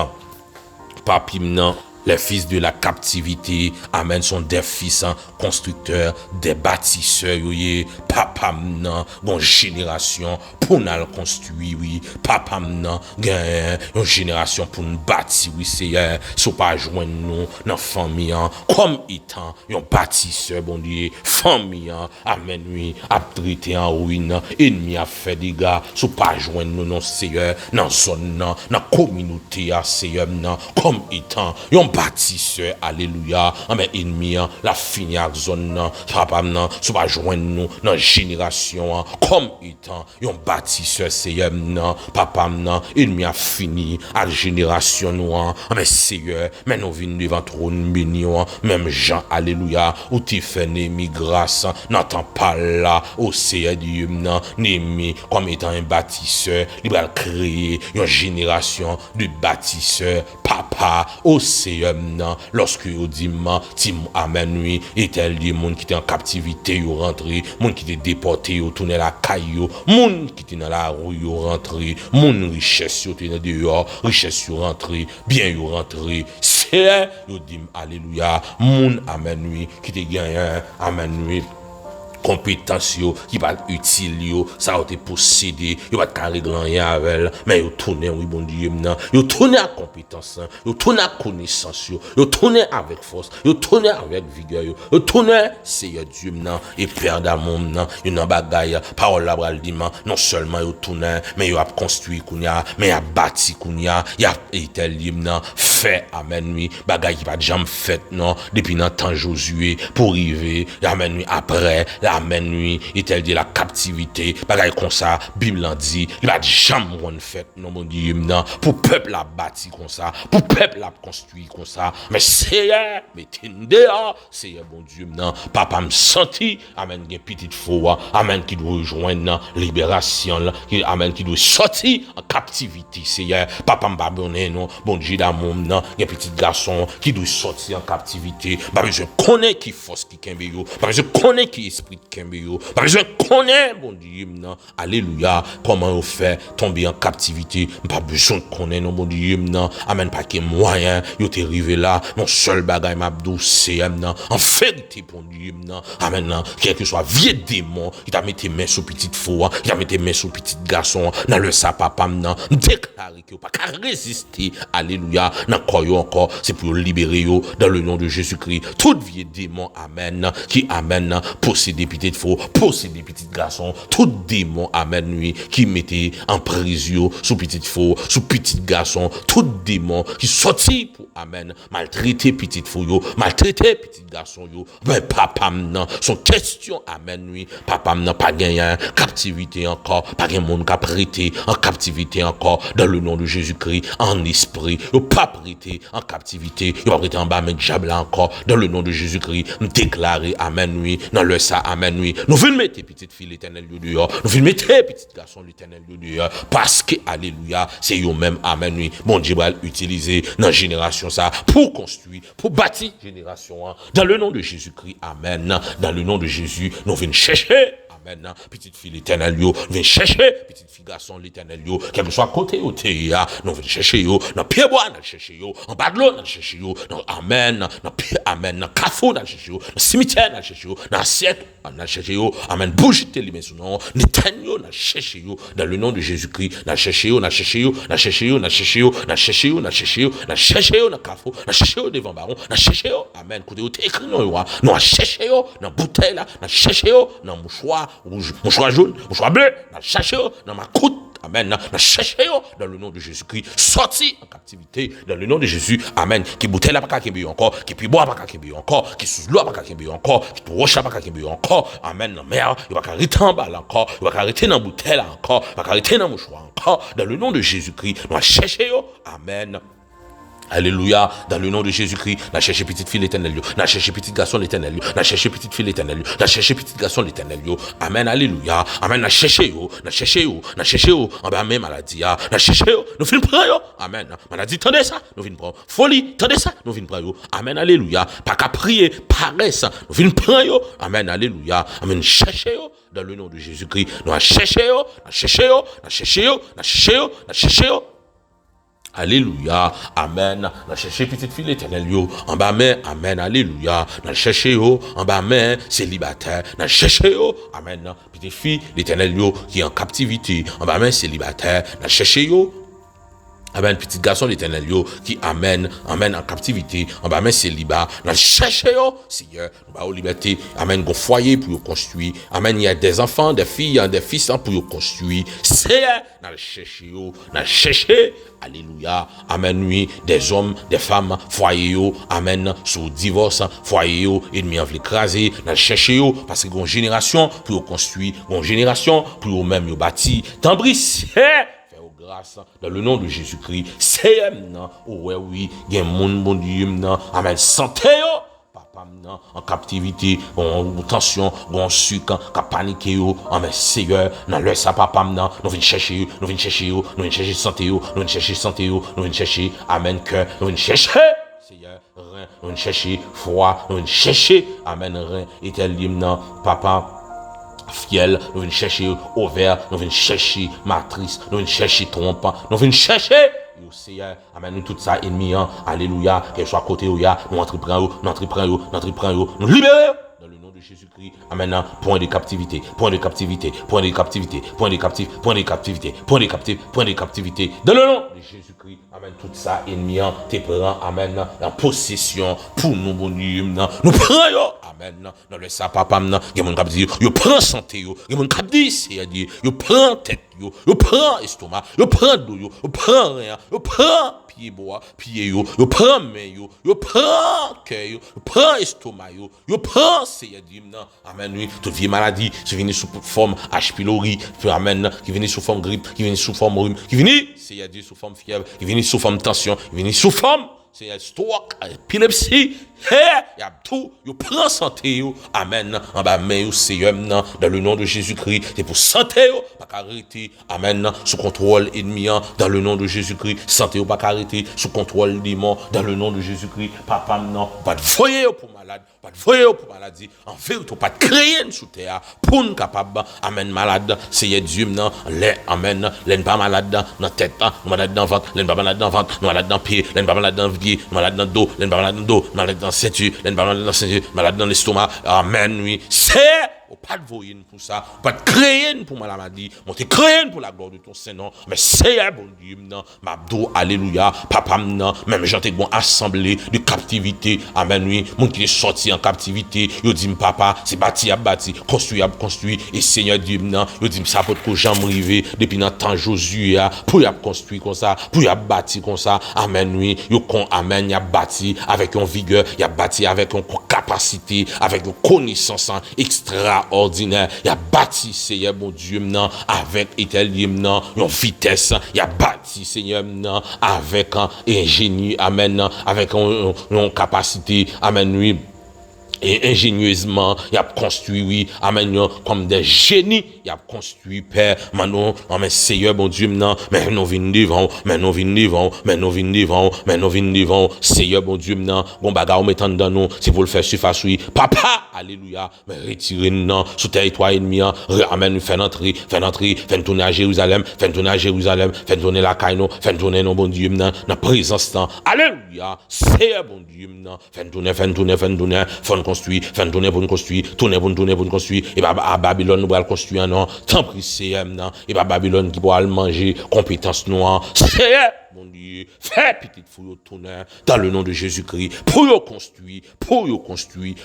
papi, non, les fils de la captivité, amen, sont des fils constructeurs, des bâtisseurs, oui, papa, non, bon génération pour nous construire, oui, papa, non, une génération pour nous bâtir, oui, Seigneur, si pas joindre nous dans famille, comme étant un bâtisseur, bon Dieu, famille, amen, oui, a traité en ruine, ennemi a fait des gars, si pas joindre nous, non, Seigneur, dans zone, dans communauté, Seigneur, non, comme étant un bâtisseur, alléluia, mais ennemi, la finière zone, papa, non, si pas joindre nous dans génération, comme étant un bâtisseur, Seigneur, non, papa, non, ennemi a fini à génération, non, mais Seigneur, mais nous venons devant trône béni, même Jean, alléluia, où tu fais Néhémie grâce, n'entends pas là, au Seigneur Dieu, non, Néhémie, comme étant un bâtisseur, il va créer une génération de bâtisseurs, papa, au Seigneur, non, lorsque vous dites, amen, oui, et tel dit, monde qui était en captivité, vous rentrez, monde qui était déporté, vous tournez la caillou, monde qui était dans la rue, vous rentrez, monde richesse, vous tenez dehors, richesse, vous rentrez, bien, vous rentrez, c'est, vous dites, alléluia, monde, amen, oui, qui était gagné, amen, oui, compétence qui va être utile ça a été possédé il va carrer rien avec mais il tourner oui bon Dieu maintenant il tourner à compétence il tourner à connaissance il tourner avec force il tourner avec vigueur il tourner Seigneur Dieu maintenant et Père d'amour maintenant il n'a bagaille parole la bral dit non seulement il tourner mais il a construit kounya mais il a bâti kounya il a été maintenant fait amen oui bagaille qui pas jamais fait non depuis dans temps Josué pour arriver amen oui après amen oui il t'a dit la captivité bagaille comme ça Bible en dit il va jamais on fait non mon Dieu non pour peuple a bâti comme ça pour peuple a construit comme ça mais Seigneur mettez dehors Seigneur bon Dieu non papa me senti amen une petite foi amen qui doit rejoindre libération là qui amen qui doit sortir en captivité Seigneur papa me babonner non bon Dieu d'amour non un petit garçon qui doit sortir en captivité pas besoin connaître qui force qui kembe yo pas besoin connaître qui esprit kembe yo pas besoin connaître bon Dieu non alléluia comment on fait tomber en captivité pas besoin connaître non bon Dieu non amen pas que moyen yo t'es arrivé là mon seul bagaille m'abdou c'est non en vérité bon Dieu non amen non quel que soit vieux démon il t'a mis tes mains sur petite foi il t'a mis tes mains sur petit garçon dans le sa papa non déclarer que pas résister alléluia dans le corps encore, c'est pour libérer yo dans le nom de Jésus-Christ. Tout vieux démon, amen, qui amène posséder petit faux, posséder petit garçon, tout démon, amen, lui, qui mettait en prison sous petit faux, sous petit garçon, tout démon qui sortit pour, amen, maltraiter petit faux yo, maltraiter petit garçon yo, ben papa m'nan, son question, amen, lui, papa m'nan pas gagné captivité encore, pas gagné monde qui a prêté en captivité encore, dans le nom de Jésus-Christ, en esprit, yo pas prêté en captivité, yo pas prêté en bas, mais diable encore, dans le nom de Jésus-Christ, déclarer, amen, oui, dans le ça, amen, oui, nous voulons mettre petite fille l'éternel dehors, nous voulons mettre petit garçon l'éternel dehors, parce que, alléluia, c'est eux même, amen, oui, bon Dieu va l'utiliser dans la génération ça, pour construire, pour bâtir génération, hein, dans le nom de Jésus-Christ, amen, dans le nom de Jésus, nous venons chercher, amen, petite fille l'éternel, nous venons chercher, petite fille garçon l'éternel, quel que soit côté ou théa, nous venons chercher, dans pied bois, nous chercher, en bas de l'eau, nous chercher, amen, dans pied, amen, dans cafou, nous chercher, dans cimetière, nous chercher, dans assiette, nous chercher, amen, bouge tes limites, non, n'éteignons, nous chercher, dans le nom de Jésus-Christ, nous chercher, nous chercher, nous chercher, nous chercher, nous chercher, nous chercher, nous chercher, dans cafou, nous chercher devant baron, nous chercher, amen, côté où t'es écrit, nous chercher, dans bouteille là, nous chercher, dans mouchoir rouge, mouchoir jaune, mouchoir bleu, nous chercher, dans ma croûte. Amen. Nous cherchons dans le nom de Jésus-Christ. Sorti en captivité dans le nom de Jésus. Amen. Qui bouteille là pas qu'à encore. Qui puis boire pas qu'à encore. Qui sous l'eau pas qu'à encore. Qui roche pas qu'à encore. Amen. Dans mer, il va arrêter en bas là encore. Il va arrêter dans bouteille là encore. Il va arrêter dans mouchoir encore. Dans le nom de Jésus-Christ. Nous cherchons. Amen. Alléluia, dans le nom de Jésus-Christ, n'a cherché petite fille l'éternel, n'a cherché petit garçon l'éternel, n'a cherché petite fille l'éternel, n'a cherché petit garçon l'éternel, amen, alléluia, amen, n'a cherché, en bas même maladie, n'a cherché, nous finissons prendre, amen, maladie, tendez ça, nous finissons prendre, folie, tendez ça, nous finissons prendre, amen, alléluia, pas qu'à prier, paresse, nous finissons prendre, amen, alléluia, amen, cherchez, dans le nom de Jésus-Christ, nous cherchons, alléluia, amen. Nous cherchons petite fille l'éternel, en bas main, amen, alléluia. Nous cherchons, en bas main, célibataire. Nous cherchons, amen, petite fille l'éternel, qui est en captivité, en bas main, célibataire. Nous cherchons, amen, petit garçon l'éternel, qui amène en captivité, en bas main, célibat. Nous cherchons, Seigneur, nous bas aux liberté, amen, gon foyer pour construire, amen, il y a des enfants, des filles, des fils pour construire. Seigneur, nous cherchons, alléluia, amen, oui, des hommes, des femmes, foyer, amen, sous divorce, foyer, ennemi en écraser, nous cherchons, parce que une génération pour construire, une génération pour même bâtir, t'embris, grâce dans le nom de Jésus-Christ, c'est non, oui, il y a un monde, bon Dieu, amen, santé, papa, en captivité, en tension, en sucre, en paniqué, amen, Seigneur, dans le ça, papa, nous venons chercher, santé, nous venons chercher, amen, cœur, nous venons chercher, Seigneur, rein, nous venons chercher, foi, nous venons chercher, amen, rein, éternel, papa, fiel, nous venons chercher ovaire, nous venons chercher matrice, nous venons chercher trompe, nous venons chercher, Seigneur, amen, nous tout ça ennemi, alléluia, qu'elle soit à côté, nous entreprenons, nous libérons. Dans le nom de Jésus-Christ, amen, point de captivité, dans le nom de Jésus-Christ, amen, tout ça ennemi, te prend, amen, en possession, pour nous, bon Dieu, nous prenons, amen, dans le ça, papa, il y a mon cap dit, yo prend santé, il y a mon cap dit, c'est-à-dire, yo prend tête, yo prend estomac, yo prend dos, yo prend rien, yo prend pied bois, pied yo prend main yo prend cœur yo prend estomac yo prend c'est-à-dire amen, oui, toute vieille maladie qui vient sous forme H. pylori, amen, qui vient sous forme grippe, qui vient sous forme rhume, qui vient c'est-à-dire sous forme fièvre, qui vient sous forme tension, qui vient sous forme c'est stroke, épilepsie, il y a tout, yo prend santé yo, amen, en bas main yo Seigneur dans le nom de Jésus-Christ, c'est pour santé yo, pas arrêter, amen, sous contrôle ennemi dans le nom de Jésus-Christ, santé yo pas arrêter, sous contrôle démon dans le nom de Jésus-Christ, papa non, pas de voyer pour malade, pas de voyer pour maladie, en vérité pas de créer sous terre pour nous capable, amen, malade, Seigneur Dieu non, les amen, les pas malade dans tête, malade dans ventre, les pas malade dans ventre, malade dans pied, les pas malade dans malade dans le dos, les malade dans le dos, malade dans la ceinture, les malade dans la ceinture, malade dans l'estomac, amen, oui, c'est pas de voyer pour ça, pas de créer pour moi la maladie, mon te créer pour la gloire de ton Seigneur, mais Seigneur bon Dieu non, m'abdou alléluia, papa non, même j'en t'ai bon assemblée de captivité, amen oui, mon qui est sorti en captivité, yo dit papa, c'est bâti à bâti, construit à construit et Seigneur Dieu non, yo dit ça pour que j'en rivé depuis dans temps Josué pour y a construit comme ça, pour y a bâti comme ça, amen oui, yo con amen y a bâti avec une vigueur, y a bâti avec une capacité, avec une connaissance extraordinaire, y a bâti Seigneur mon Dieu non, avec éternel non, une vitesse, y a bâti Seigneur non, avec un ingénieux, amen, avec une capacité, amen oui, et ingénieusement, il a construit, oui, amen, comme des génies, il a construit, Père, maintenant, amen, Seigneur, bon Dieu, non, mais nous venons devant, mais nous venons devant, mais nous venons devant, mais nous venons devant, Seigneur, bon Dieu, non, bon bagarre, mettant dans nous, si vous le faites surface, oui, papa, alléluia, mais retirez-nous, sous territoire ennemi, amen, faites entrer, faites tourner à Jérusalem, faites tourner la Kaino, faites tourner, non, bon Dieu, non, dans présence, alléluia, Seigneur, bon Dieu, non, faites tourner, construit, fait tourner pour nous construire, tourner pour nous construire, et bah à Babylone nous va le construire non, tant pris CM non, et bah Babylone qui pourra le manger, compétence noire, c'est mon Dieu, fais petite fouille tourner dans le nom de Jésus-Christ, pour construire,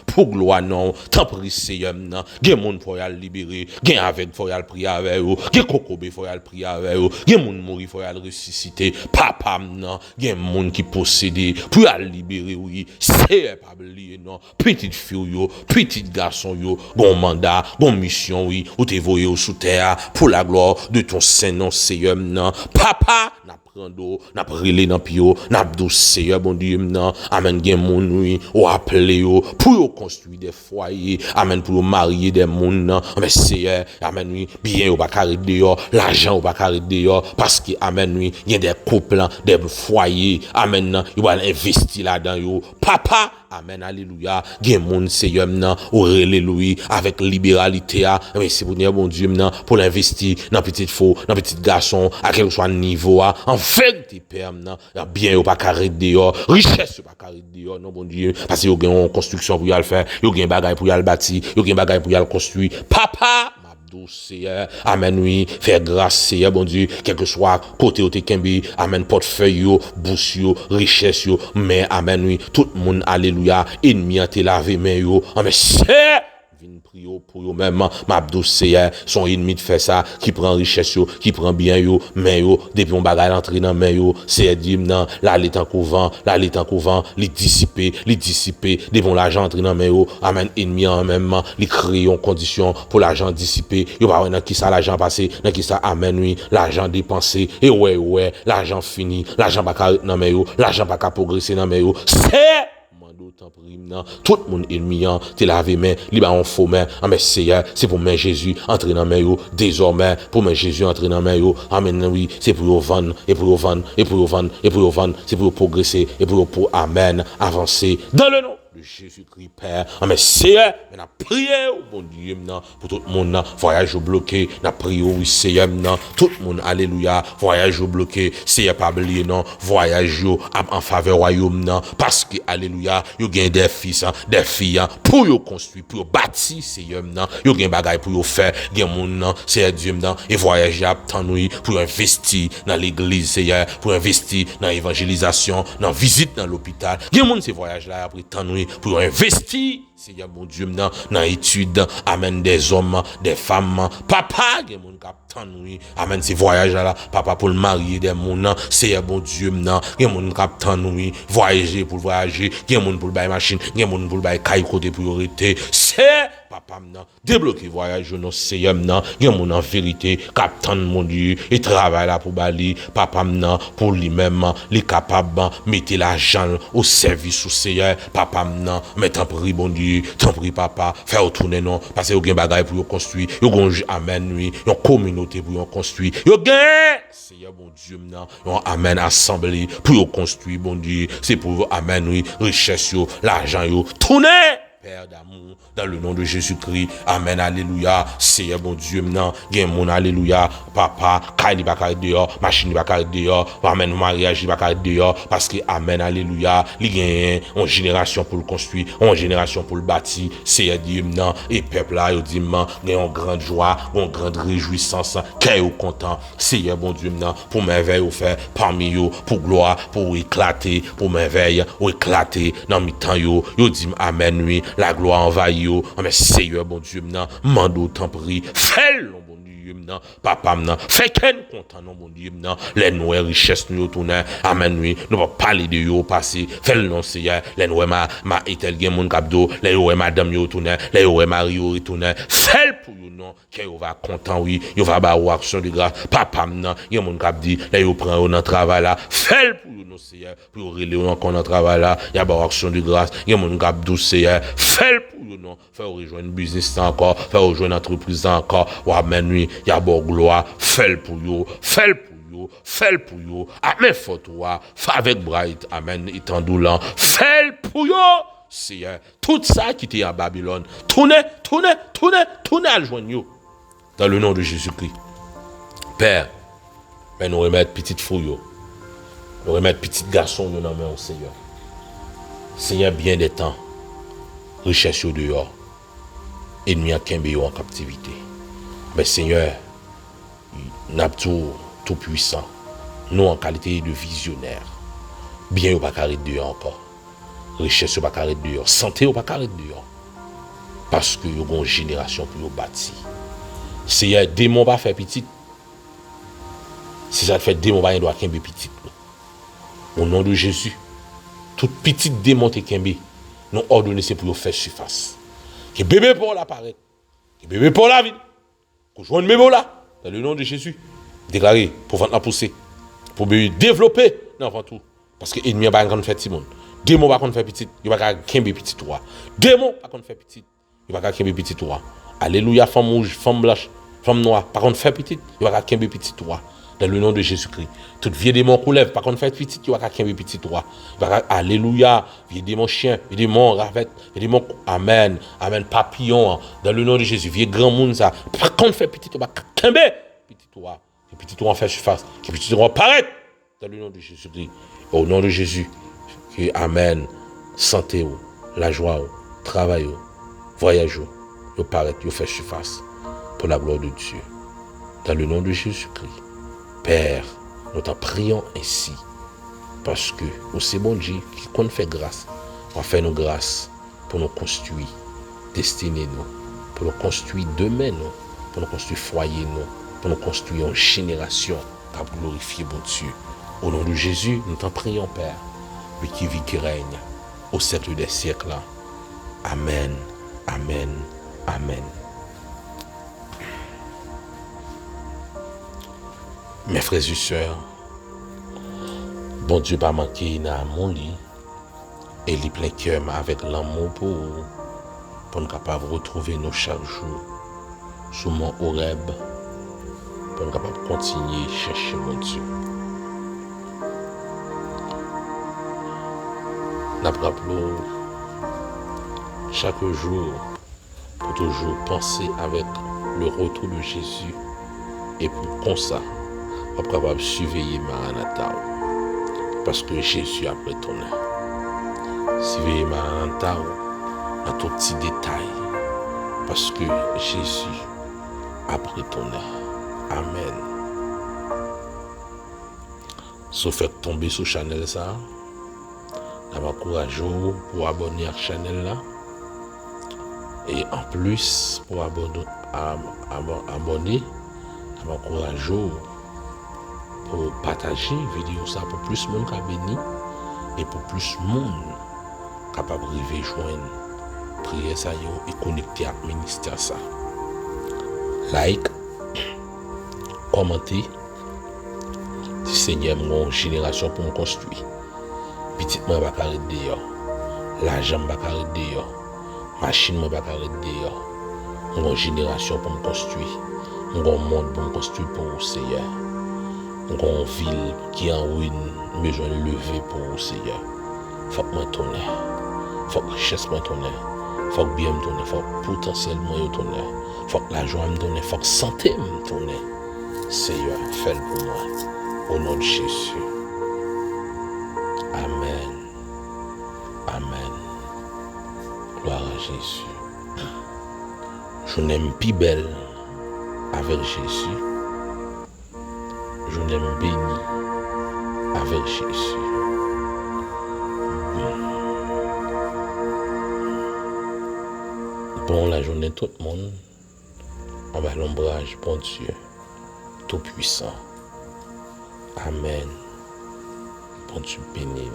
pour gloire non, tant pris CM non, gen moun pour y libérer, gen avec pour y prier avec eux, gen kokobé pour y prier avec eux, gen moun mourir pour y ressusciter, papa non, gen moun qui possédé pour y libérer oui, c'est pas oublier non, petite fille yo, petit garçon yo, bon mandat, bon mission oui, ou te voyé sous terre pour la gloire de ton Saint-Nom Seigneur non, papa n'a prendre n'a brûlé dans pio n'a dou Seigneur bon Dieu non, amen gen moun oui, ou appeler yo pour yo construire des foyers, amen pour marier des moun non, mais Seigneur amen oui, bien ou pas carré dehors, l'argent ou pas carré dehors parce que amen oui, il y a des couples, des foyers, amen non, il va investir là-dedans yo, papa amen, alléluia. Gen moun Seigneur nan, ou relé avec libéralité mais c'est pour dire bon Dieu nan, pour l'investir dans petit faux, dans petit garçon, à quel que soit niveau en vérité père nan, bien ou pas carré dehors, richesse ou pas carré dehors non bon Dieu, parce que yo gen construction pour y le faire, yo gen bagay pour y le bâtir, yo gen bagay pour y le construire. Papa Seigneur, amen oui, faire grâce Seigneur bon Dieu, quel que soit côté où t'es kembi, amen portefeuille yo, bourse yo, richesse yo, mais amen oui, tout le monde alléluia, ennemi a te lavé mais yo, amen c'est vin prier pour yo même m'abdou Seigneur, son ennemi de faire ça, qui prend richesse yo, qui prend bien yo, mais yo, depuis on bagay l'entrée dans mais yo, c'est dit nan, là l'état en couvent, les dissiper, devant l'argent entrer dans mais yo, amen ennemi en même, les créer en condition pour l'argent dissiper, yo pas dans qui ça l'argent passé, dans qui ça amen oui, l'argent dépensé, et ouais, l'argent fini, l'argent pas carré dans mais yo, l'argent pas progresser dans mais yo, c'est tout le monde ennemi te lavé main li ba on faux main mais Seigneur c'est pour main Jésus entrer dans main yo désormais pour main Jésus entrer dans main yo amen oui c'est pour vendre et pour vendre c'est pour progresser et pour amen avancer dans le nom de Jésus-Christ Père, mais Seigneur, on a prié au bon Dieu pour tout le monde, voyage bloqué, on a prié oui Seigneur, tout le monde, alléluia, voyage bloqué, Seigneur pas oublier non, voyage en faveur royaume parce que alléluia, yo gagne des fils, des filles pour yo construire, pour yo bâtir Seigneur yo gagne bagaille pour yo faire, gagne monde Seigneur Dieu et voyager à tant nous pour investir dans l'église Seigneur, pour investir dans l'évangélisation, dans visite dans l'hôpital, gagne monde ces voyages là après tant nous pour investir, Seigneur mon Dieu, dans l'étude, amen, des hommes, des femmes, papa, il y a mon captain, amen, ces voyages là, papa pour le marier des gens, Seigneur mon Dieu, il y a mon captain, voyager pour voyager, il y a mon pour le bail machine, il y a mon pour le bail caille côté priorité, c'est papa, débloquer voyage, non, Seigneur, il y a mon en vérité, captain, mon Dieu, et travaille là pour bali, papa, pour lui-même, les capables, mettez l'argent au service au Seigneur, papa, mais t'en prie, bon Dieu, t'en prie, papa, faire retourner, non, parce que vous avez des bagages pour construire, vous avez amen, oui, une communauté pour construire, vous avez, Seigneur, bon Dieu, non, amen, assemblée pour construire, bon Dieu, c'est pour vous, amen, oui, richesse, l'argent, tournez, Père d'amour, dans le nom de Jésus-Christ. Amen, alléluia. Seigneur, bon Dieu, maintenant, gen mon alléluia. Papa, Kali va carrer dehors, machine va carrer dehors, amen, mariage va carrer dehors, parce que, amen, alléluia, il y a une génération pour le construire, une génération pour le bâtir. Seigneur, Dieu, maintenant, et peuple là, il dit, il y a une grande joie, une grande réjouissance, qu'il est content. Seigneur, bon Dieu, maintenant, pour merveille au faire parmi eux, pour gloire, pour éclater, pour merveille, pour éclater, dans mes temps, yo dit, amen, oui, la gloire envahit, mais Seigneur, bon Dieu, maintenant, mando, tant prie, fais-le, bon Dieu, maintenant, papa, maintenant, fais qu'elle content, non, bon Dieu, maintenant, les nouvelles richesses, nous, tournent, amen, oui, nous va parler de yo passé, fais-le, non, Seigneur, les nouvelles, ma etel, gen mon capdo, les nouvelles, madame, yo, tournent, les nouvelles, Mario, tournent, fais-le pour yo, non, qu'il va content, oui, yo va avoir action de grâce, papa, maintenant, gen mon cap dit, les yo prend dans travail là, fais-le pour yo, non, Seigneur, pour relayer encore dans travail là, y a pas action de grâce, gen mon cap douce, Seigneur, fais-le pour yo, non, faire rejoindre business encore, faire rejoindre entreprise encore, ou amen, oui, y a bon gloire, fais-le pour yo, fais-le pour yo, fais-le pour yo, amen, faut toi, fais avec bright, amen, étant doulant, fais-le pour yo, Seigneur, tout ça qui était à Babylone, tournez à le joindre yo, dans le nom de Jésus-Christ. Père, mais nous remettre petite fouille, nous remettre petit garçon dans la main au Seigneur. Seigneur, bien des temps, richesse au dehors, ennemi à Kembe en captivité. Mais Seigneur, nous avons tout puissant, nous en qualité de visionnaire, bien au pas carré dehors encore, richesse au pas carré dehors, santé au pas carré dehors, parce que nous avons une génération pour nous bâtir. Seigneur, démon va faire petit. Si ça fait démon, il doit Kembe petit. Au nom de Jésus, toute petite démon qui Kembe, nous ordonnons c'est pour faire surface. Que bébé pour l'apparaître, que bébé pour la vie, que joigne bébé là, dans le nom de Jésus, déclaré pour vendre la poussée, pour développer dans tout. Parce que l'ennemi va pas faire petit monde. Démon va faire petit, il va pas Kembe petit toi. Démon va faire petit, il va pas Kembe petit toi. Alléluia, femme rouge, femme blanche, femme noire, par contre fait petit, il va pas Kembe petit toi. Dans le nom de Jésus-Christ. Toute vieux démon coulève, par contre, fait petit, tu vas qu'un petit toi. Alléluia. Vieux démon chien, vieux démon ravette, vieux démon, amen, amen, papillon, dans le nom de Jésus. Vieux grand monde, ça. Par contre, fait petit, tu vas qu'un petit toi. Et petit toi en fait surface, qui petit toi apparaître. Dans le nom de Jésus-Christ. Au nom de Jésus. Que, amen, santé, la joie, travail, voyage, vous paraître, vous fait surface. Pour la gloire de Dieu. Dans le nom de Jésus-Christ. Père, nous t'en prions ainsi, parce que c'est bon Dieu qui compte fait grâce, on fait nos grâces pour nous construire, destiner nous, pour nous construire demain nous, pour nous construire foyer nous, pour nous construire une génération pour glorifier bon Dieu. Au nom de Jésus, nous t'en prions Père, lui qui vit, qui règne au siècle des siècles. Amen, amen, amen. Mes frères et sœurs, bon Dieu pas manqué dans mon lit et il plein cœur avec l'amour pour nous capables de retrouver nos chaque jour sous mon Horeb pour nous capables de continuer à chercher mon Dieu. Nous rappelons chaque jour pour toujours penser avec le retour de Jésus et pour comme ça on est capable de surveiller Maranatha. Parce que Jésus a retourné. Surveiller Maranatha dans tout petit détail. Parce que Jésus a retourné. Amen. Sauf fait tomber sur Chanel ça. Je m'encourage pour abonner à la chaîne là. Et en plus, pour abonner, je m'encourage pour partager vidéo ça pour plus de monde qui a béni et pour plus de monde capable de rejoindre prier ça et connecter avec le ministère ça. Like, commenter, si Seigneur mon génération pour me construire. Petit moi va carrer dehors, l'argent va carrer dehors, machine moi va carrer dehors. Mon génération pour me construire, mon monde pour me construire pour le Seigneur. Une ville qui est en ruine, besoin de lever pour le Seigneur. Faut que moi tourne, faut que richesse moi tourne, Faut que bien me tourner, faut que potentiellement me tourner, faut que la joie me tourne, faut que santé me tourne. Seigneur, fais-le pour moi. Au nom de Jésus. Amen. Amen. Gloire à Jésus. Je n'aime plus belle avec Jésus. Je n'aime béni avec Jésus. Bon la journée tout le monde. On va l'ombrage, bon Dieu, tout puissant. Amen. Bon Dieu béni.